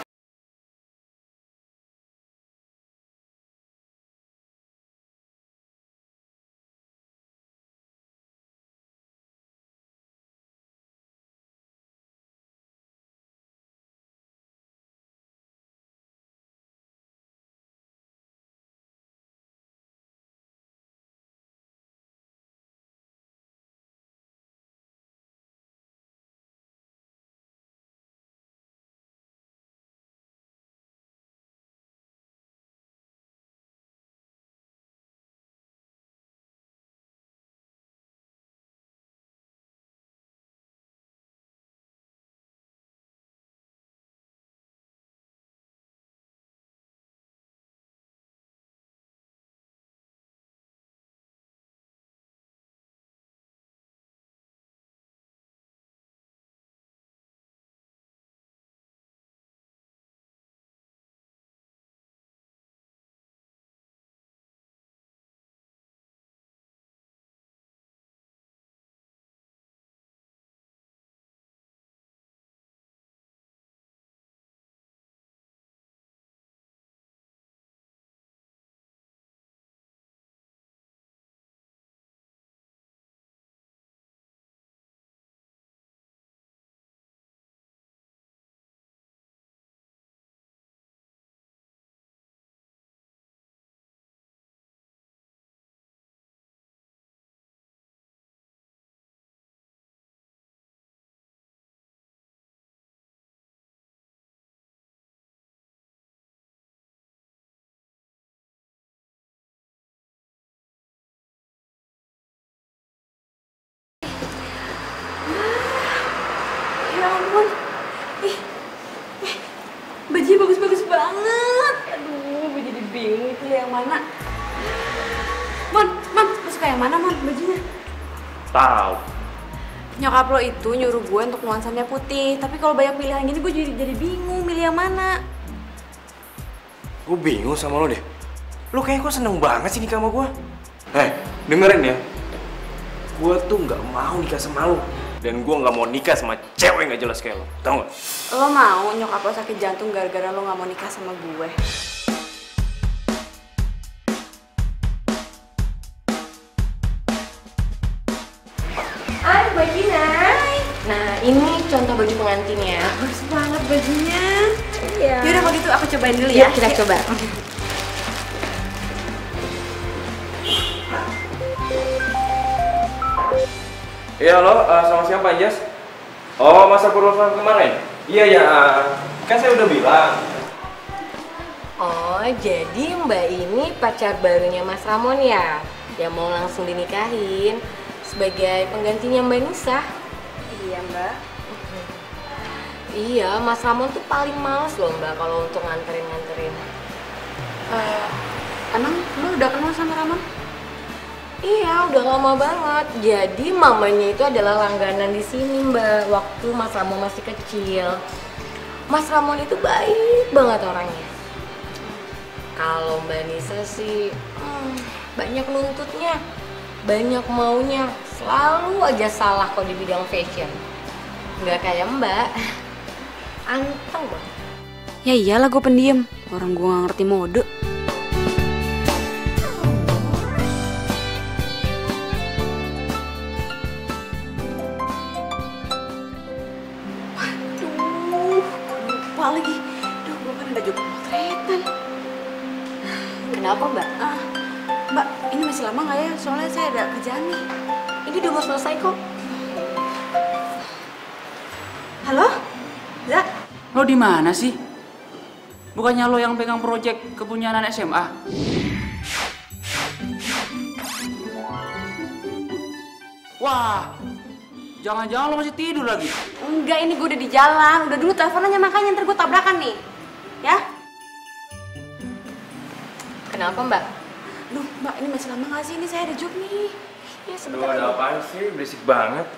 Ya ampun. Bajunya bagus-bagus banget. Aduh, gue jadi bingung itu yang mana. Mon, lu suka yang mana, Mon, bajunya? Tahu. Nyokap lo itu nyuruh gue untuk nuansanya putih. Tapi kalau banyak pilihan gini gue jadi bingung milih yang mana. Gue bingung sama lo deh. Lo kayaknya kok seneng banget sih nikah sama gue. Dengerin ya. Gue tuh nggak mau nikah sama lo. Dan gue nggak mau nikah sama cewek nggak jelas kayak lo. Tau nggak? Lo mau nyokap lo sakit jantung gara-gara lo nggak mau nikah sama gue? Hai Mbak Gina. Nah ini contoh baju pengantinnya. Bagus banget bajunya. Iya. Yaudah kalau gitu aku cobain dulu ya. Kita coba. Iya halo, sama siapa Jas? Oh, masa Purwokerto kemarin? Iya ya, kan saya udah bilang. Oh, jadi Mbak ini pacar barunya Mas Ramon ya? Yang mau langsung dinikahin sebagai penggantinya Mbak Nisa. Iya Mbak. Iya, Mas Ramon tuh paling males loh Mbak kalau untuk nganterin-nganterin. Emang lo udah kenal sama Ramon? Iya, udah lama banget. Jadi mamanya itu adalah langganan di sini Mbak, waktu Mas Ramon masih kecil. Mas Ramon itu baik banget orangnya. Kalau Mbak Nisa sih banyak nuntutnya, banyak maunya, selalu aja salah kok di bidang fashion. Nggak kayak Mbak, anteng banget. Ya iyalah gue pendiam, orang gue nggak ngerti mode. Lupa lagi, duh gue kan baju pemotretan. Kenapa Mbak? Mbak, ini masih lama nggak ya? Soalnya saya ada kerjaan nih. Ini udah mau selesai kok. Halo? Zak? Lo di mana sih? Bukannya lo yang pegang proyek kepunyaan SMA? Wah, jangan-jangan lo masih tidur lagi? Enggak, ini gue udah di jalan. Udah dulu teleponnya, makanya ntar gue tabrakan nih. Ya? Kenapa Mbak? Duh, Mbak, ini masih lama nggak sih? Ini saya ada job nih. Ya Aduh, sebentar ada lagi. apaan sih? Berisik banget.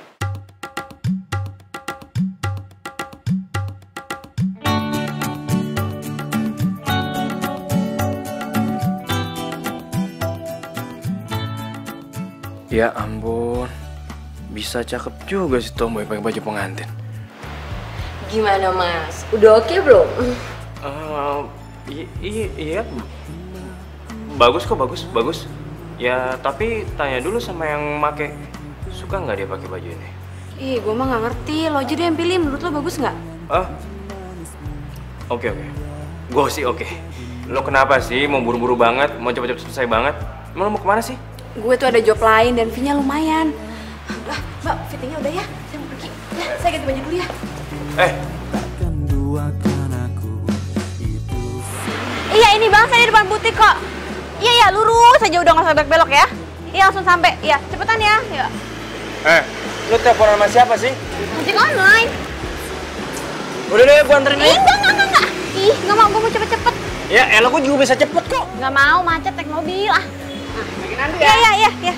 Ya ampun, bisa cakep juga sih Tomboy pakai baju pengantin. Gimana Mas? Udah oke belum? Iya, bagus kok, bagus. Ya tapi tanya dulu sama yang make, suka nggak dia pakai baju ini? Ih, gue mah nggak ngerti. Lo aja deh yang pilih. Menurut lo bagus nggak? Oke. Gue sih oke. Lo kenapa sih? Mau buru-buru banget? Mau cepet-cepet selesai banget? Emang lo mau kemana sih? Gue tuh ada job lain dan fee-nya lumayan. Udah, Mbak, fittingnya udah ya. Saya mau pergi. Ya, saya ganti baju dulu ya. Iya, ini Bang, saya di depan butik kok. Iya, lurus aja, udah nggak usah belok-belok ya. Iya, langsung sampai. Iya, cepetan ya. Iya. Lo teleponan sama siapa sih? Ojek online. Udah deh, gue anterin aja. Enggak. Ih, nggak mau, gue mau cepet-cepet. Ya, elah gue juga bisa cepet kok. Nggak mau, macet naik mobil ah. Lagi nanti ya? Iya.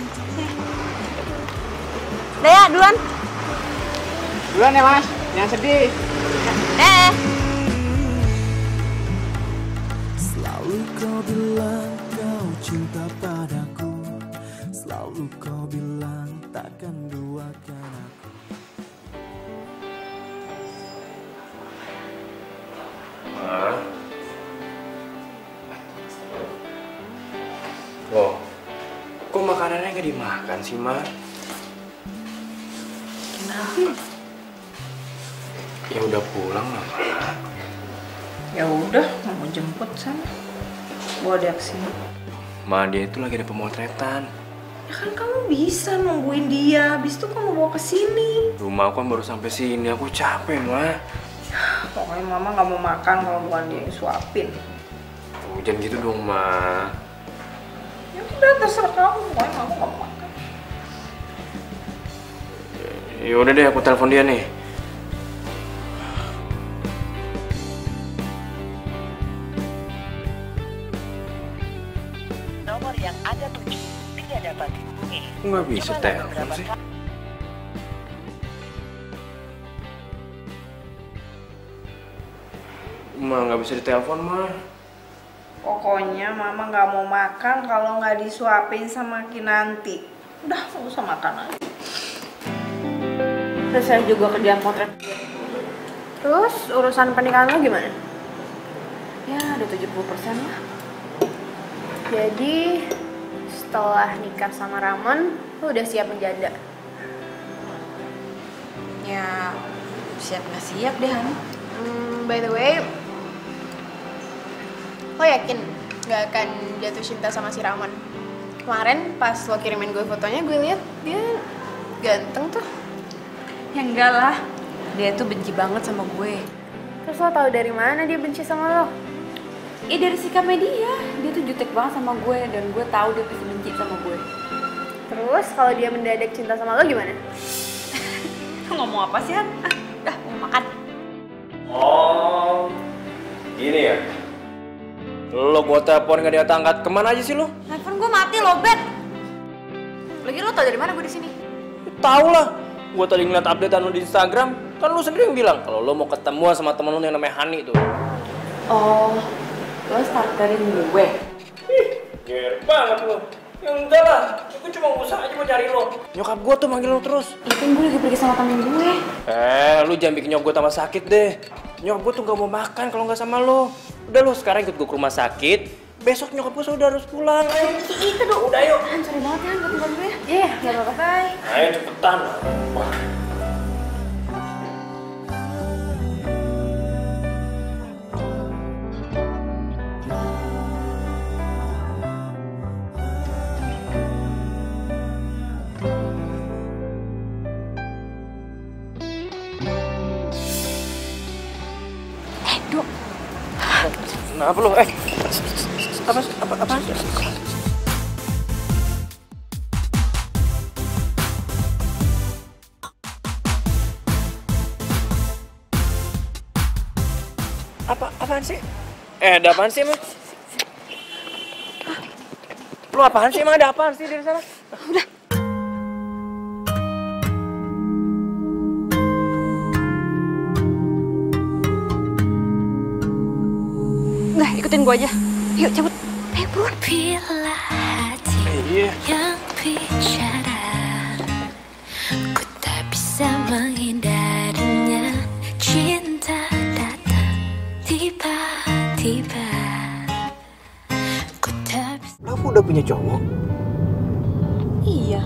Udah ya, duluan. Duluan ya Mas, jangan sedih. Selalu kau bilang kau cinta padaku, selalu kau bilang takkan duakan aku. Loh, kok makanannya nggak dimakan sih, Ma? Kenapa? Ya udah pulang lah, Ma. Ya udah, mau jemput sana. Bawa dia ke sini. Ma, dia itu lagi ada pemotretan. Ya kan kamu bisa nungguin dia, habis itu kamu bawa ke sini. Rumah kan baru sampai sini, aku capek, Ma. Pokoknya mama nggak mau makan kalau bukan dia yang suapin. Oh, jangan gitu dong, Ma. Ya udah, terserah kamu, pokoknya mama nggak mau makan. Ya udah deh, aku telepon dia nih. Nomor yang Anda tuju tidak dapat dihubungi. Kok nggak bisa telepon sih? Ma, nggak bisa ditelepon, Ma. Pokoknya mama nggak mau makan kalau nggak disuapin sama Kinanti. Udah, nggak usah makan lagi. Terus saya juga kerjaan potret. Terus urusan pernikahan lo gimana? Ya ada 70% lah. Jadi setelah nikah sama Ramon, lo udah siap menjanda? Ya, siap nggak siap deh, Han. By the way, lo yakin gak akan jatuh cinta sama si Ramon? Kemarin pas lo kirimin gue fotonya, gue lihat dia ganteng tuh. Ya enggak lah, dia tuh benci banget sama gue. Terus lo tahu dari mana dia benci sama lo? Ya dari sikapnya dia tuh jutek banget sama gue dan gue tahu dia pasti benci sama gue. Terus kalau dia mendadak cinta sama lo gimana? Ngomong apa sih, Han? Udah mau makan. Oh, gini ya? Lo gua telepon nggak diangkat, kemana aja sih lo? Handphone gue mati loh, Bet. Lagi lo tau dari mana gue di sini? Tahu lah, gua tadi ngeliat updatean lo di Instagram, kan lo sendiri yang bilang kalau lo mau ketemuan sama temen lo yang namanya Hani tuh. Oh, lo starterin gue? Ih, ger banget lo. Ya enggak lah, gue cuma usaha aja mau cari lo. Nyokap gue tuh manggil lo terus. Itu gue lagi pergi sama temen gue. Lu jangan bikin nyokap gue tambah sakit deh. Nyokap gue tuh gak mau makan kalau nggak sama lo. Udah lo sekarang ikut gue ke rumah sakit. Besok nyokap gue sudah harus pulang. Ayo, Itu dong. udah yuk. Sorry banget ya, gak tunggu gue. Iya, gak apa-apa, Kai. Ayo cepetan. Wah. Kenapa lo? Apaan? Apaan sih? Ada apaan sih emang? Lo apaan sih emang, ada apaan sih dari sana? Udah. Nah, ikutin gue aja. Yuk, cabut. Ayo, buruan. Bila hati yang bicara, ku tak bisa menghindarinya. Cinta datang tiba-tiba. Ku tak bisa. Kamu udah punya cowok? Iya.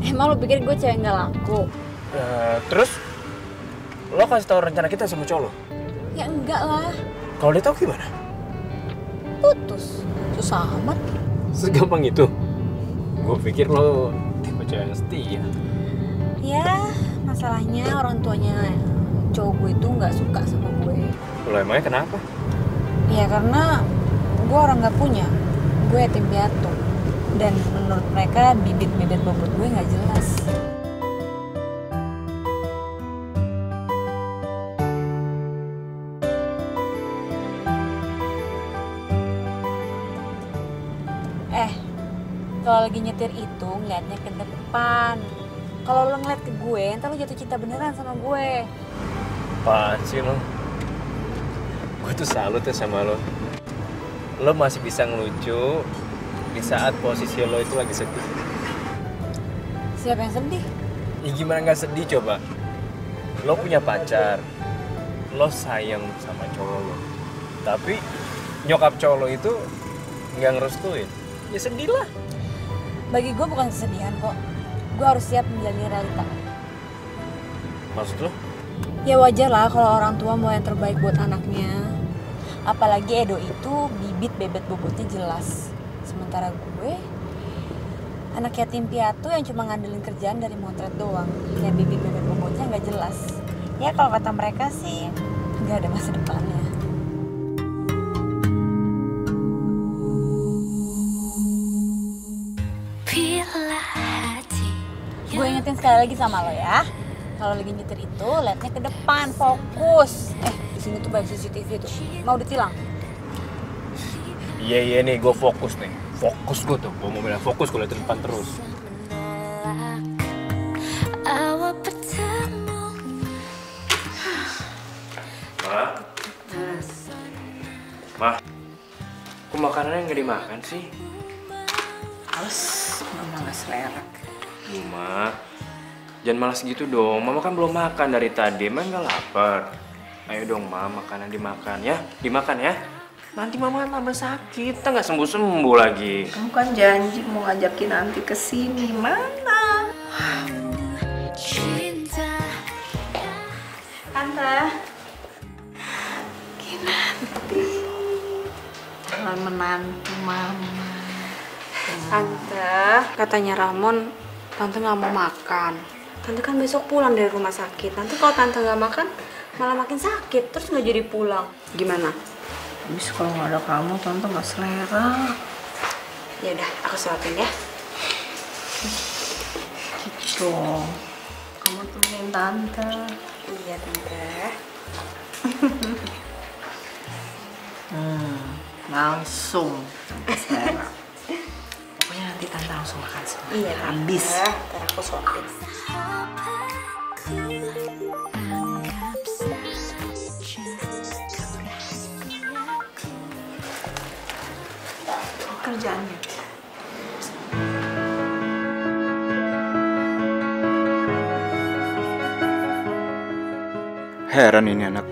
Emang lo pikir gue cewek nggak laku? Terus lo kasih tahu rencana kita sama cowok lo? Ya enggak lah. Kalau dia tahu gimana? Putus. Susah amat. Segampang itu? Gue pikir lo tipe cewek yang setia. Ya, masalahnya orang tuanya cowok gue itu nggak suka sama gue. Lo emangnya kenapa? Ya karena gue orang nggak punya. Gue yatim piatu. Dan menurut mereka bibit-bibit bobot gue nggak jelas. Kalau lagi nyetir itu ngeliatnya ke depan. Kalau lo ngeliat ke gue, ntar lo jatuh cinta beneran sama gue. Apaan sih lo? Gue tuh salut ya sama lo. Lo masih bisa ngelucu di saat posisi lo itu lagi sedih. Siapa yang sedih? Ya gimana nggak sedih coba? Lo punya pacar, lo sayang sama cowok lo. Tapi nyokap cowok lo itu nggak ngerestuin. Ya sedih lah. Bagi gue bukan kesedihan kok. Gue harus siap menjalani realita. Maksud lo? Ya wajar lah kalau orang tua mau yang terbaik buat anaknya. Apalagi Edo itu bibit bebet bobotnya jelas. Sementara gue anak yatim piatu yang cuma ngandelin kerjaan dari motret doang. Yang bibit bebet bobotnya nggak jelas. Ya kalau kata mereka sih nggak ada masa depannya. Gue ingetin sekali lagi sama lo ya. Kalau lagi nyetir itu, liatnya ke depan, fokus. Di sini tuh banyak CCTV tuh. Mau ditilang? Iya nih, gue fokus nih. Fokus gue tuh, gue mau bilang fokus, gue liat ke depan terus. Ma? Kok makanannya nggak dimakan sih? Males, mama nggak selera. Ma, jangan malas gitu dong. Mama kan belum makan dari tadi, emang nggak lapar. Ayo dong, Ma, makanan dimakan ya. Dimakan ya. Nanti mama tambah sakit, kita nggak sembuh-sembuh lagi. Kamu kan janji mau ngajakin nanti ke sini, mana? Tante. Kinanti. Calon menantu mama. Tante, katanya Ramon, Tante nggak mau makan. Tante kan besok pulang dari rumah sakit. Nanti kalau Tante nggak makan, malah makin sakit. Terus nggak jadi pulang. Gimana? Habis kalau nggak ada kamu, Tante nggak selera. Ya udah, aku suapin ya. Gitu. Kamu temenin Tante. Iya, Tante. Langsung selera. Pokoknya nanti Tante langsung makan semua. Iya, habis. Ntar aku suapin. Kerjaannya. Heran ini anak.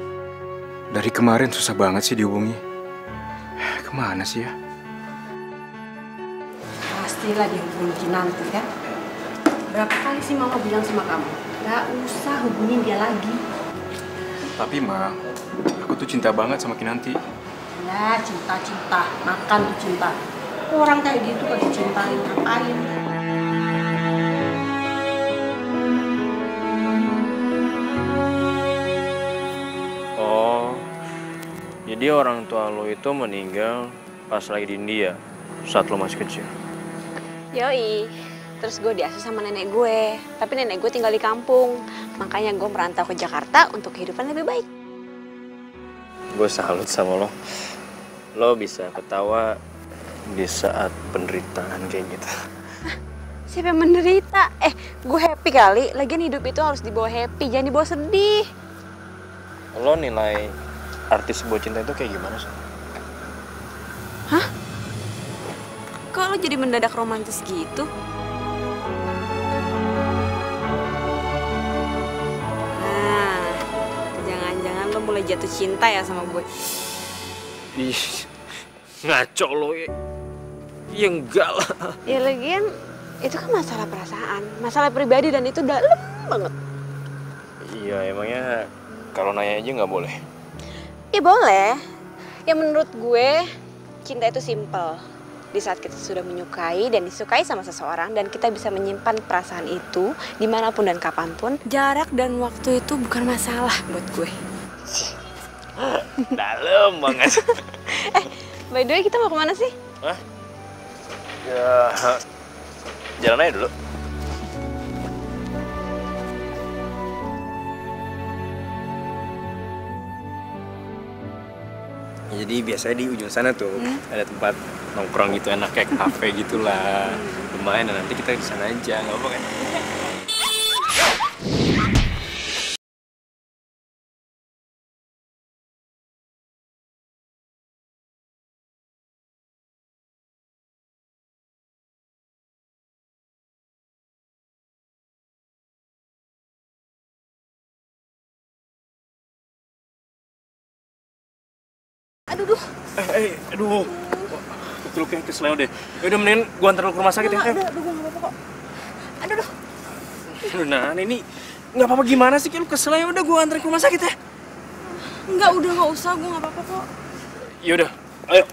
Dari kemarin susah banget sih dihubungi. Kemana sih ya? Pastilah dihubungin Kinanti kan. Berapa kali sih mama bilang sama kamu? Gak usah hubungin dia lagi. Tapi Ma, aku tuh cinta banget sama Kinanti. Ya cinta-cinta, makan tuh cinta. Orang kayak gitu kalau dicintain ngapain? Oh, jadi orang tua lo itu meninggal pas lagi di India saat lo masih kecil. Yoi, terus gue diasuh sama nenek gue. Tapi nenek gue tinggal di kampung. Makanya gue merantau ke Jakarta untuk kehidupan lebih baik. Gue salut sama lo. Lo bisa ketawa di saat penderitaan kayak gitu. Siapa yang menderita? Gue happy kali. Lagian hidup itu harus dibawa happy, jangan dibawa sedih. Lo nilai artis sebuah cinta itu kayak gimana sih? Hah? Kok lo jadi mendadak romantis gitu? Nah, jangan-jangan lo mulai jatuh cinta ya sama gue. Ih, ngaco lo ya. Ya enggak lah. Ya lagian itu kan masalah perasaan, masalah pribadi dan itu dalam banget. Iya, emangnya kalau nanya aja nggak boleh? Ya boleh. Ya menurut gue, cinta itu simple. Di saat kita sudah menyukai dan disukai sama seseorang dan kita bisa menyimpan perasaan itu dimanapun dan kapanpun, jarak dan waktu itu bukan masalah buat gue. Dalam banget. By the way, kita mau kemana sih? Hah? Ya, jalan aja dulu. Jadi biasanya di ujung sana tuh ada tempat nongkrong gitu enak kayak kafe gitulah. Lumayan, dan nanti kita di sana aja, nggak apa kan? Aduh. Aduh. Lu kayak keseleo deh. Yaudah mendingan gua antar lu ke rumah sakit ya. Aduh, gue nggak apa-apa kok. Aduh. Aduh, Nan, ini nggak apa-apa gimana sih? Kayak lu keseleo, udah gua antar ke rumah sakit ya. Enggak, udah nggak usah, gue nggak apa-apa kok. Yaudah, ayo.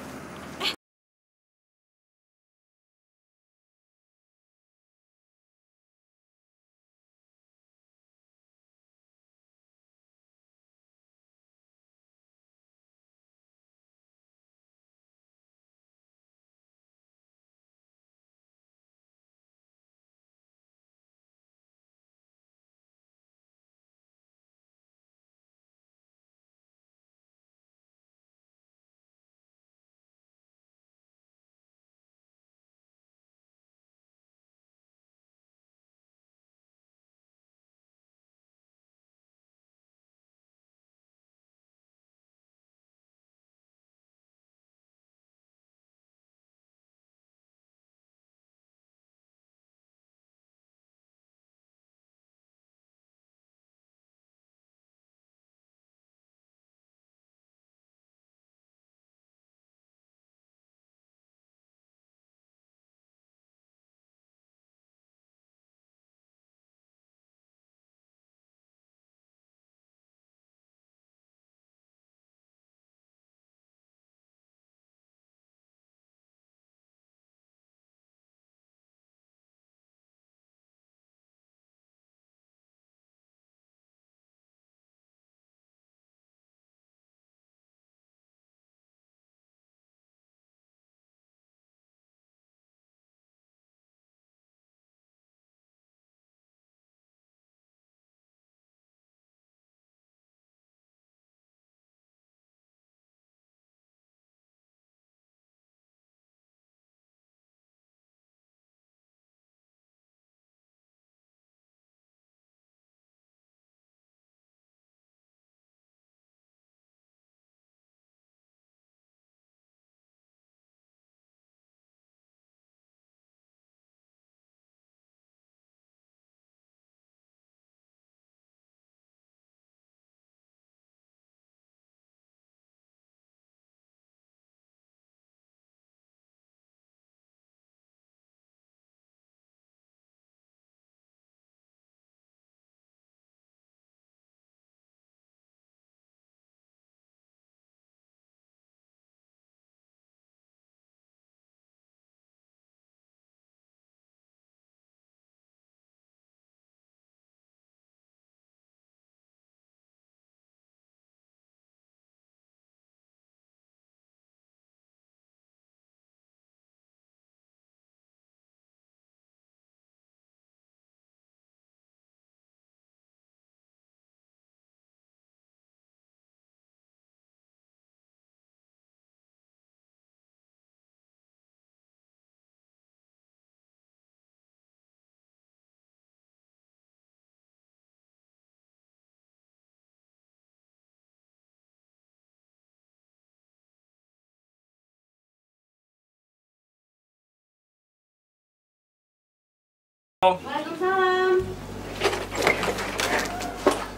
Waalaikumsalam.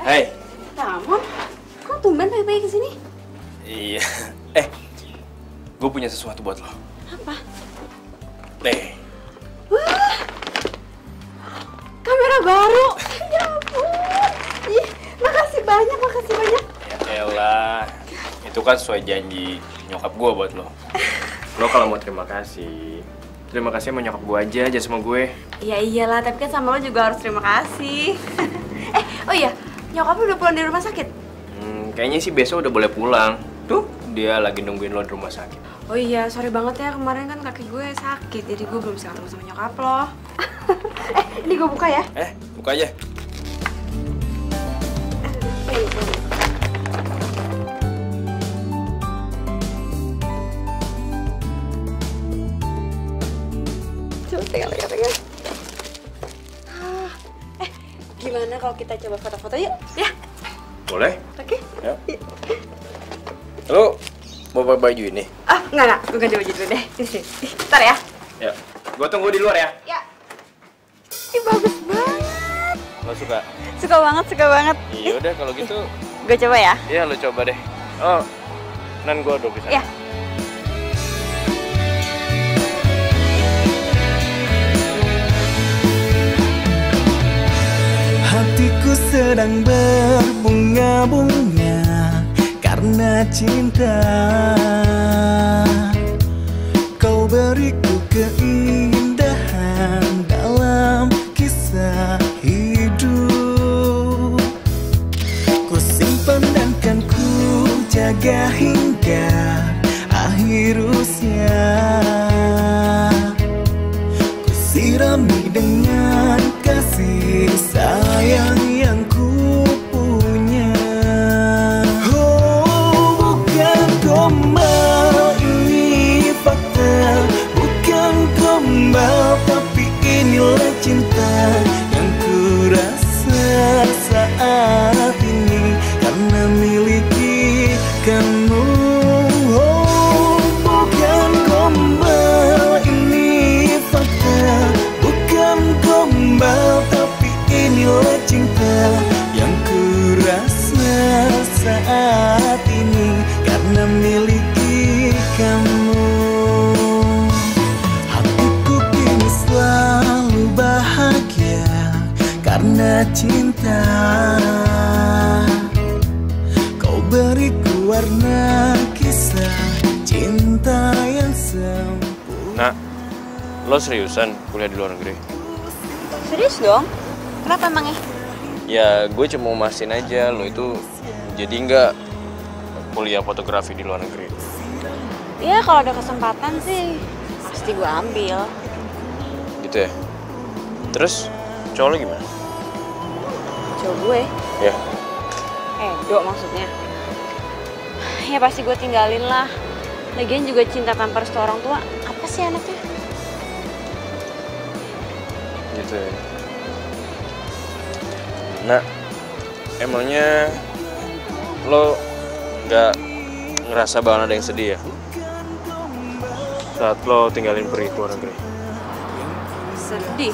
Hai. Ramon, kok tumben pagi-pagi kesini? Iya. Gue punya sesuatu buat lo. Apa? Nih. Wah, kamera baru. Ya ampun. Ih, makasih banyak. Ya elah. Itu kan sesuai janji nyokap gue buat lo. Lo kalau mau terima kasih sama nyokap gue aja sama gue. Ya iyalah, tapi kan sama lo juga harus terima kasih. Oh iya, nyokap lu udah pulang dari rumah sakit? Kayaknya sih besok udah boleh pulang. Tuh, dia lagi nungguin lo di rumah sakit. Oh iya, sorry banget ya, kemarin kan kaki gue sakit, jadi gue belum bisa ketemu sama nyokap lo. Ini gue buka ya? Buka aja. Coba pegang. Gimana kalau kita coba foto-foto yuk? Ya? Boleh? Oke. Ya. Lo mau pakai baju ini? Enggak. Gue ganti baju dulu deh. Di sini. Ntar ya. Ya. Gue tunggu di luar ya. Ya. Ih, bagus banget. Lo suka? Suka banget. Iya udah kalau gitu. Gue coba ya? Iya, lo coba deh. Oh, nan gue duduk di sana. Ya. Hatiku sedang berbunga-bunga karena cinta. Kau beriku keindahan dalam kisah hidup. Ku simpan dan kan ku jaga hingga akhir usia. Ku sirami dengan kasih sayang yang ku punya. Oh, bukan gombal, ini fakta. Bukan gombal, tapi inilah cinta yang ku rasa saat ini karena miliki kamu. Oh, bukan gombal, ini fakta. Bukan gombal, tapi inilah cinta yang ku rasa saat ini karena miliki kamu. Hatiku kini selalu bahagia karena cinta. Kau beriku warna kisah cinta yang sempurna. Nah, lo seriusan kuliah di luar negeri? Serius dong? Kenapa emangnya? Ya, gue cuma mau mastiin aja lo itu jadi nggak kuliah fotografi di luar negeri. Iya, kalau ada kesempatan sih pasti gue ambil. Gitu ya? Terus, cowok lo gimana? Cowok gue? Ya. Edo maksudnya. Ya pasti gue tinggalin lah. Lagian juga cinta tanpa restu orang tua. Apa sih anaknya? Gitu ya. Nah, emangnya lo nggak ngerasa bakal ada yang sedih ya saat lo tinggalin pergi ke luar negeri? Sedih?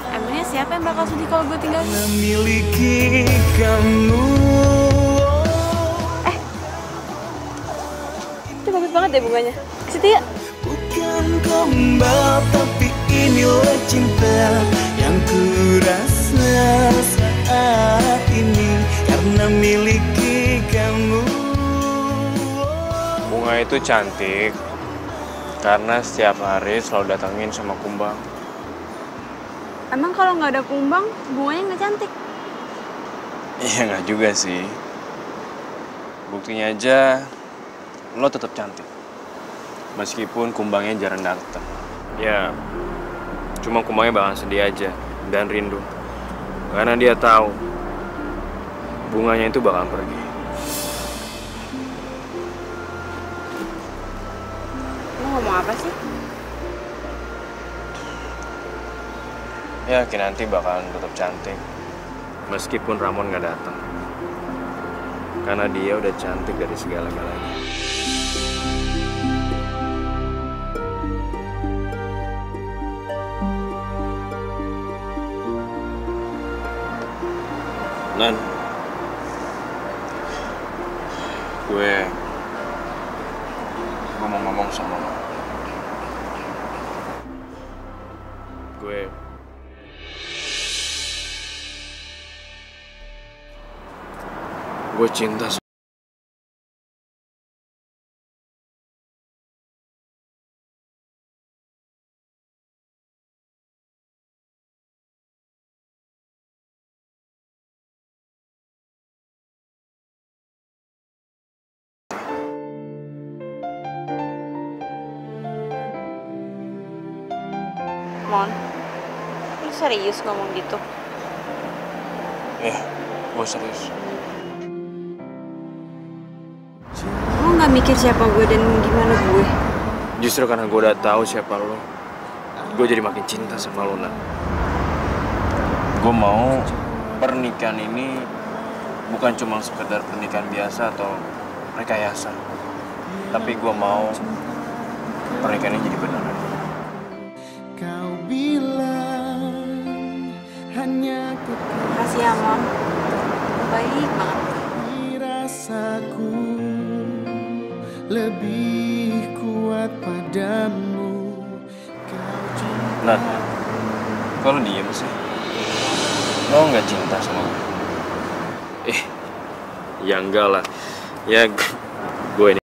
Emangnya siapa yang bakal sedih kalau gue tinggalin? Memiliki kamu. Itu bagus banget deh bunganya. Ke situ ya. Bukan gombal, tapi inilah cinta yang ku rasa saat ini karena miliki kamu. Bunga itu cantik karena setiap hari selalu datangin sama kumbang. Emang kalau nggak ada kumbang, bunganya nggak cantik? Iya nggak juga sih. Buktinya aja lo tetap cantik. Meskipun kumbangnya jarang datang. Ya, cuma kumbangnya bakal sedih aja dan rindu. Karena dia tahu bunganya itu bakal pergi. Lo ngomong apa sih? Ya, Kinanti bakalan tetap cantik. Meskipun Ramon nggak datang. Karena dia udah cantik dari segala-galanya. Nan, gue mau ngomong sama lo. Gue cinta sama Mon, lu serius ngomong gitu? ya, gue serius. Lu nggak mikir siapa gue dan gimana gue? Justru karena gue udah tahu siapa lo, gue jadi makin cinta sama lo, Nan. Gue mau pernikahan ini bukan cuma sekedar pernikahan biasa atau rekayasa, tapi gue mau pernikahan ini jadi beneran. Kau bilang hanya Makasih ya, Mon. Baik banget. rasaku lebih kuat padamu. Nah, kok lo diem sih? Lo nggak cinta sama gue? Ya enggak lah. Ya, gue ini.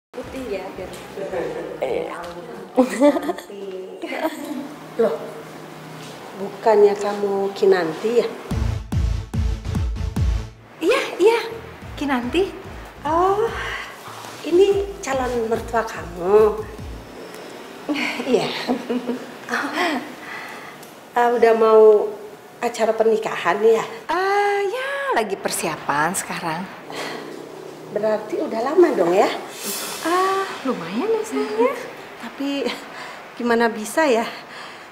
Putih ya, biar Loh, bukannya kamu Kinanti ya? Iya, Kinanti. Oh, ini calon mertua kamu. Iya. Udah mau acara pernikahan ya? Ya lagi persiapan sekarang. Berarti udah lama dong ya? Lumayan ya sayang. Tapi gimana bisa ya?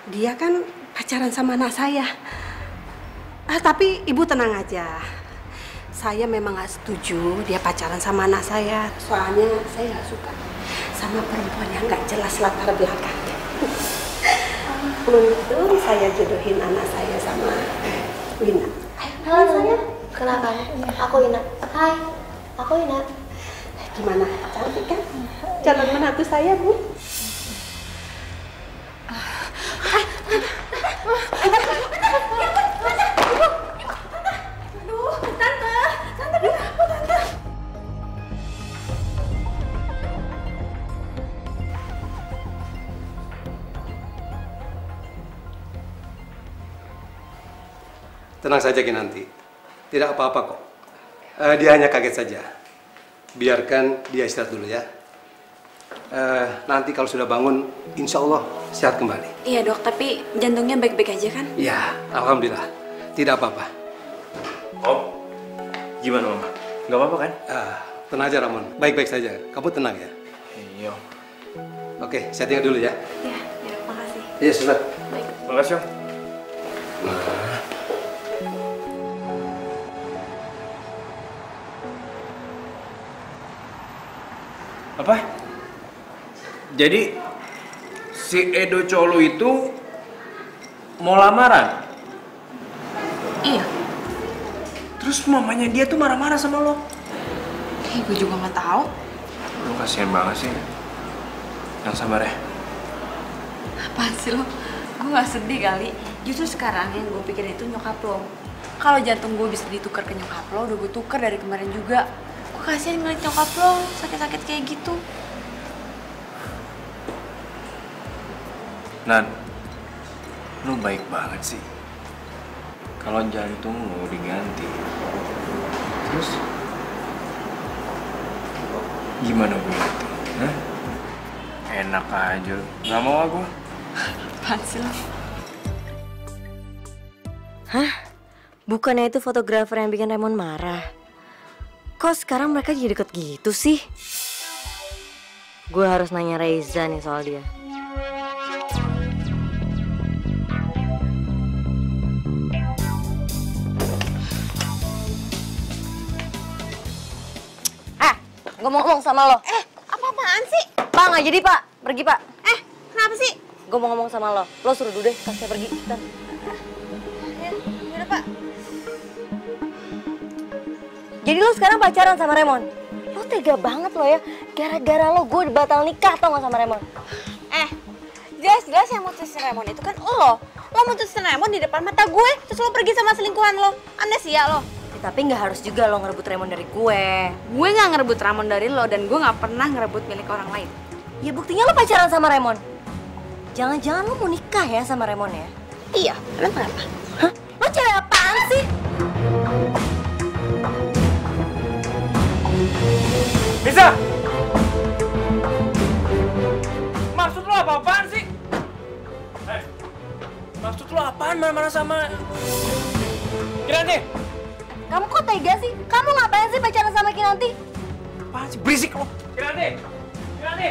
Dia kan pacaran sama anak saya. Tapi ibu tenang aja. Saya memang gak setuju dia pacaran sama anak saya. Soalnya saya gak suka sama perempuan yang gak jelas latar belakangnya. Untung saya jodohin anak saya sama Wina. Halo sayang, kenapa? Aku Ina. Hai, aku Ina. Gimana? Cantik kan? Calon menantu saya, Bu. Tenang saja Kinanti, tidak apa-apa kok. Dia hanya kaget saja. Biarkan dia istirahat dulu ya. Nanti kalau sudah bangun, insya Allah sehat kembali. Iya dok, tapi jantungnya baik-baik aja kan? Ya, alhamdulillah, tidak apa-apa. Om, gimana Mama? Nggak apa-apa kan? Tenang aja Ramon, baik-baik saja. Kamu tenang ya. Iya. Oke, saya tinggal dulu ya. Iya, ya, makasih. Iya, sudah. Baik. Makasih Om. Apa? Jadi si Edo Colo itu mau lamaran? Iya. Terus mamanya dia tuh marah-marah sama lo? Gue juga nggak tahu. Lo kasihan banget sih. Yang sabar ya. Apaan sih lo? Gue nggak sedih kali. Justru sekarang yang gue pikirin itu nyokap lo. Kalau jantung gue bisa ditukar ke nyokap lo, udah gue tukar dari kemarin juga. Gue kasihan ngeliat nyokap lo sakit-sakit kayak gitu. Nan, lo baik banget sih. Kalau jantung lo diganti, terus gimana gue itu? Hah? Enak aja lo. Gak mau aku. Apaan sih lo? Hah? Bukannya itu fotografer yang bikin Raymond marah? Kok sekarang mereka jadi deket gitu sih? Gue harus nanya Reza nih soal dia. Gue mau ngomong sama lo. Apa-apaan sih? Pak, nggak jadi pak. Pergi pak. Kenapa sih? Gue mau ngomong sama lo. Lo suruh dulu deh, kasih saya pergi. Bentar. Ya udah pak. Jadi lo sekarang pacaran sama Raymond? Lo tega banget lo ya. Gara-gara lo gue batal nikah tau gak sama Raymond? Jelas-jelas yang mutusin Raymond itu kan lo. Lo mutusin Raymond di depan mata gue, terus lo pergi sama selingkuhan lo. Amnesia lo. Ya, tapi nggak harus juga lo ngerebut Raymond dari gue. Gue nggak ngerebut Raymond dari lo dan gue nggak pernah ngerebut milik orang lain. Ya buktinya lo pacaran sama Raymond. Jangan-jangan lo mau nikah ya sama Raymond ya? Iya, kenapa? Hah? Lo cewek apaan sih? Bisa! Maksud lo apa-apaan sih? Maksud lo apaan marah-marah sama... Kinanti! Kamu kok tega sih? Kamu ngapain sih pacaran sama Kinanti? Apaan sih? Berisik lo! Kinanti! Kinanti!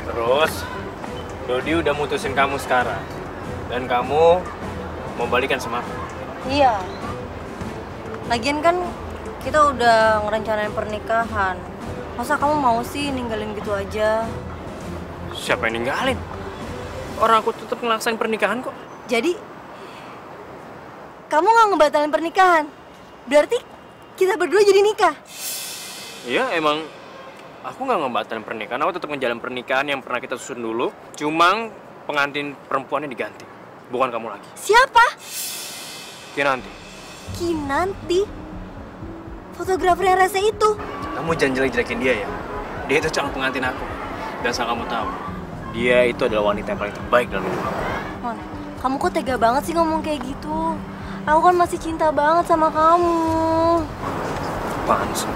Terus, Dodi udah mutusin kamu sekarang. Dan kamu mau balikan sama aku? Iya. Lagian kan kita udah ngerencanain pernikahan. Masa kamu mau sih ninggalin gitu aja? Siapa yang ninggalin? Orang aku tetap ngelaksain pernikahan kok. Jadi, kamu nggak ngebatalin pernikahan? Berarti kita berdua jadi nikah? Iya, emang aku nggak ngebatalin pernikahan. Aku tetap ngejalan pernikahan yang pernah kita susun dulu. Cuma pengantin perempuannya diganti. Bukan kamu lagi. Siapa? Kinanti. Kinanti? Fotografer yang rese itu? Kamu jangan jelek-jelekin dia ya. Dia itu calon pengantin aku. Dan asal kamu tahu, dia itu adalah wanita yang paling terbaik dalam hidup aku. Mon, kamu kok tega banget sih ngomong kayak gitu? Aku kan masih cinta banget sama kamu. Apaan sih?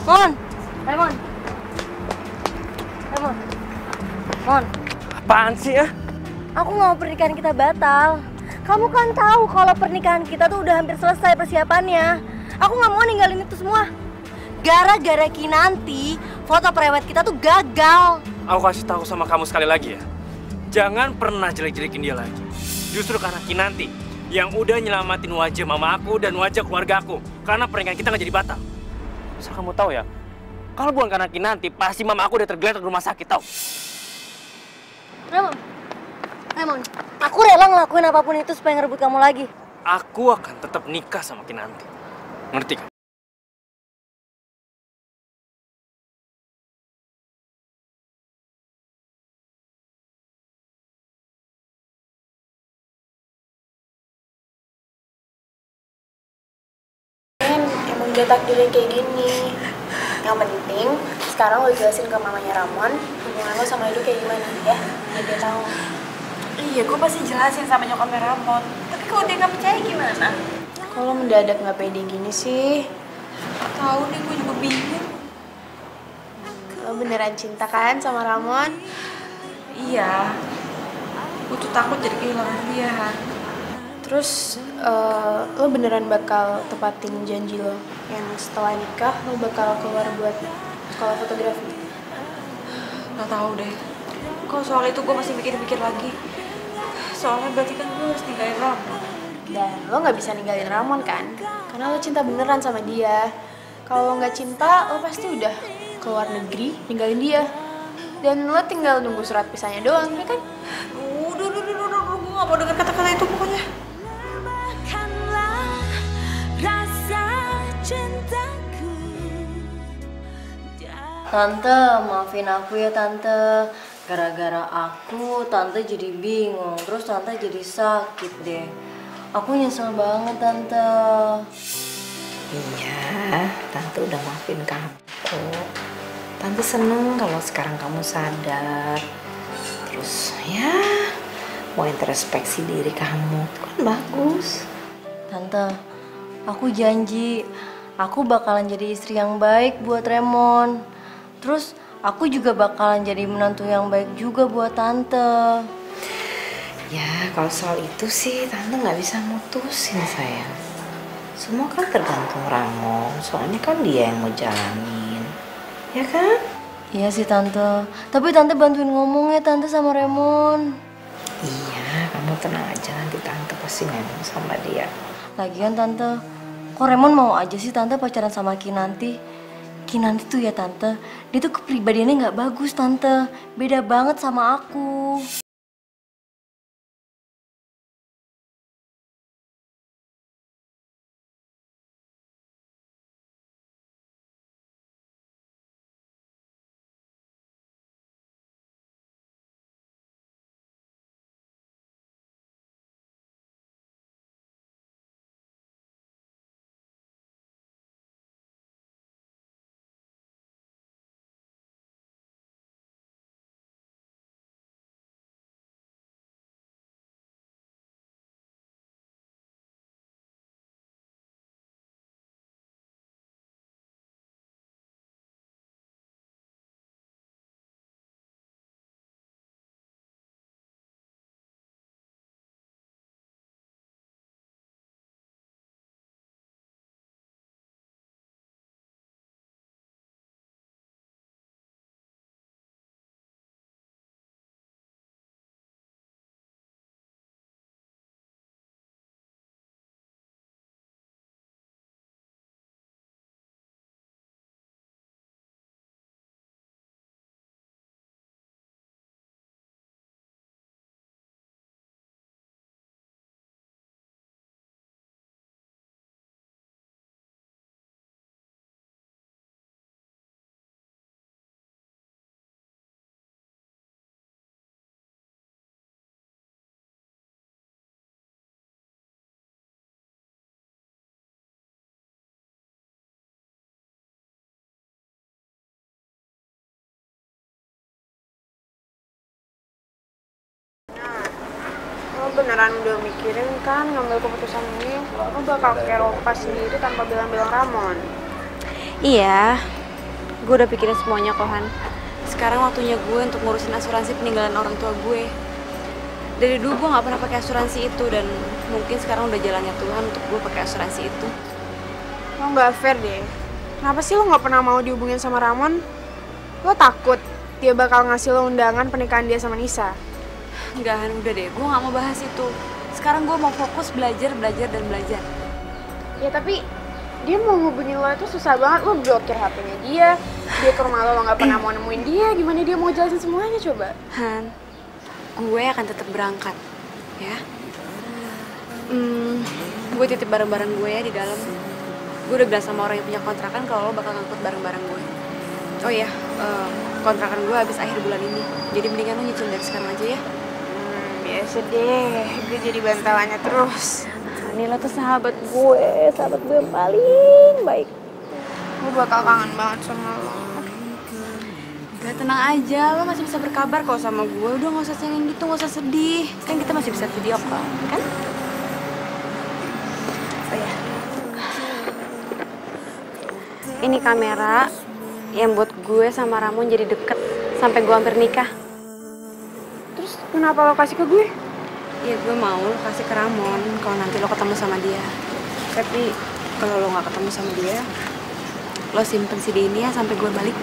Mon, Raymond. Raymond. Mon. Apaan sih ya? Aku nggak mau pernikahan kita batal. Kamu kan tahu kalau pernikahan kita tuh udah hampir selesai persiapannya. Aku nggak mau ninggalin itu semua. Gara-gara Kinanti, foto prewed kita tuh gagal. Aku kasih tahu sama kamu sekali lagi ya. Jangan pernah jelek-jelekin dia lagi. Justru karena Kinanti yang udah nyelamatin wajah mama aku dan wajah keluarga aku. Karena pernikahan kita nggak jadi batal. Asal kamu tahu ya, kalau bukan karena Kinanti, pasti mama aku udah tergeletak di rumah sakit tau. Raymond, aku rela ngelakuin apapun itu supaya ngerebut kamu lagi. Aku akan tetap nikah sama Kinanti. Ngerti kan? Emang udah takdirnya kayak gini. Yang penting sekarang lo jelasin ke mamanya Ramon hubungan lo sama Edo kayak gimana ya, biar dia tahu. Iya, gue pasti jelasin sama nyokapnya Ramon. Tapi kalau dia nggak percaya gimana? Kalau mendadak nggak pede gini sih? Tahu deh, gue juga bingung. Lo beneran cinta kan sama Ramon? Iya. Gue tuh takut jadi kehilangan dia, Han. Terus lo beneran bakal tepatin janji lo yang setelah nikah lo bakal keluar buat sekolah fotografi? Nggak tahu deh. Kalau soal itu gue masih mikir-mikir lagi. Soalnya berarti kan gue harus ninggalin Ramon. Dan lo nggak bisa ninggalin Ramon kan? Karena lo cinta beneran sama dia. Kalau lo nggak cinta, lo pasti udah keluar negeri ninggalin dia. Dan lo tinggal nunggu surat pisahnya doang, ya kan? Udah, gue nggak mau denger kata-kata itu pokoknya. Tante, maafin aku ya Tante. Gara-gara aku, Tante jadi bingung. Terus Tante jadi sakit deh. Aku nyesel banget Tante. Iya, Tante udah maafin kamu. Tante seneng kalau sekarang kamu sadar. Terus ya mau introspeksi diri kamu, itu kan bagus. Tante, aku janji aku bakalan jadi istri yang baik buat Remon. Terus aku juga bakalan jadi menantu yang baik juga buat Tante. Ya kalau soal itu sih Tante nggak bisa mutusin sayang. Semua kan tergantung Ramon, soalnya kan dia yang mau jalanin, ya kan? Iya sih Tante, tapi Tante bantuin ngomongnya Tante sama Remon. Iya, kamu tenang aja, nanti Tante pasti ngomong sama dia. Lagian Tante, kok Remon mau aja sih Tante pacaran sama Kinanti? Kinanti tuh ya Tante, dia tuh kepribadiannya nggak bagus Tante, beda banget sama aku. Lo beneran udah mikirin kan ngambil keputusan ini? Lo bakal kayak rompas sendiri tanpa bilang-bilang Ramon? Iya, gue udah pikirin semuanya kok, Han. Sekarang waktunya gue untuk ngurusin asuransi peninggalan orang tua gue. Dari dulu gue gak pernah pakai asuransi itu dan mungkin sekarang udah jalannya Tuhan untuk gue pakai asuransi itu. Lo gak fair deh. Kenapa sih lo gak pernah mau dihubungin sama Ramon? Lo takut dia bakal ngasih lo undangan pernikahan dia sama Nisa? Enggak, Han, udah deh. Gue gak mau bahas itu. Sekarang gue mau fokus belajar. Ya tapi dia mau hubungin lo itu susah banget. Lo blokir HP-nya dia. Dia ke rumah lo gak pernah mau nemuin dia. Gimana dia mau jelasin semuanya coba? Han, gue akan tetap berangkat, ya. Gue titip barang-barang gue ya di dalam. gue udah bilang sama orang yang punya kontrakan kalau lo bakal ngangkut barang-barang gue. Oh iya, kontrakan gue habis akhir bulan ini. Jadi mendingan lo nyicil dari sekarang aja ya. Biasa deh, gue jadi bantalannya terus. Ini lo tuh sahabat gue yang paling baik. Gue bakal kangen banget sama lo. Gak, tenang aja, lo masih bisa berkabar kok sama gue. Udah gak usah cengeng gitu, gak usah sedih. Kan kita masih bisa video call, kan? Oh ya, ini kamera yang buat gue sama Ramon jadi deket sampai gue hampir nikah. Terus kenapa lo kasih ke gue? Ya gue mau lo kasih ke Ramon kalau nanti lo ketemu sama dia. Tapi kalau lo gak ketemu sama dia, lo simpen CD ini ya sampai gue balik.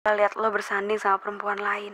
Lihat lo bersanding sama perempuan lain.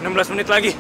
16 menit lagi.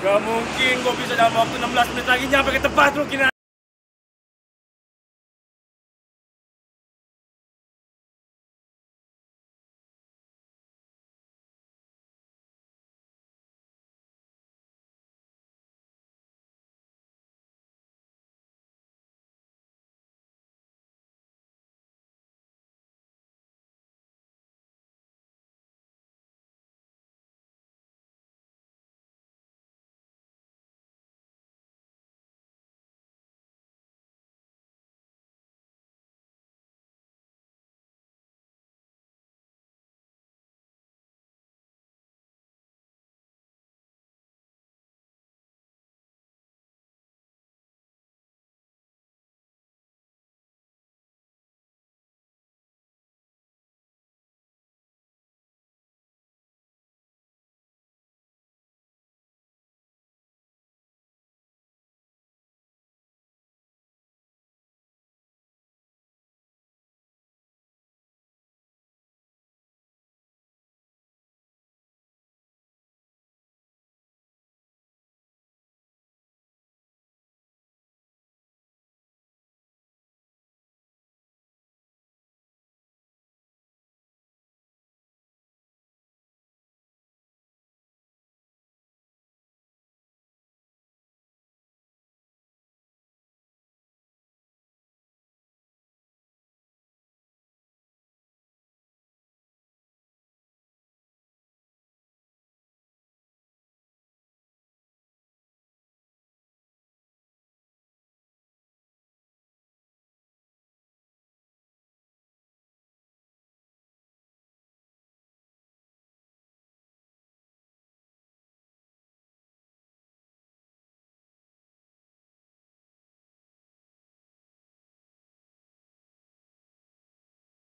Gak mungkin gue bisa dalam waktu 16 menit lagi nyampe ke tempat lu, Kinan.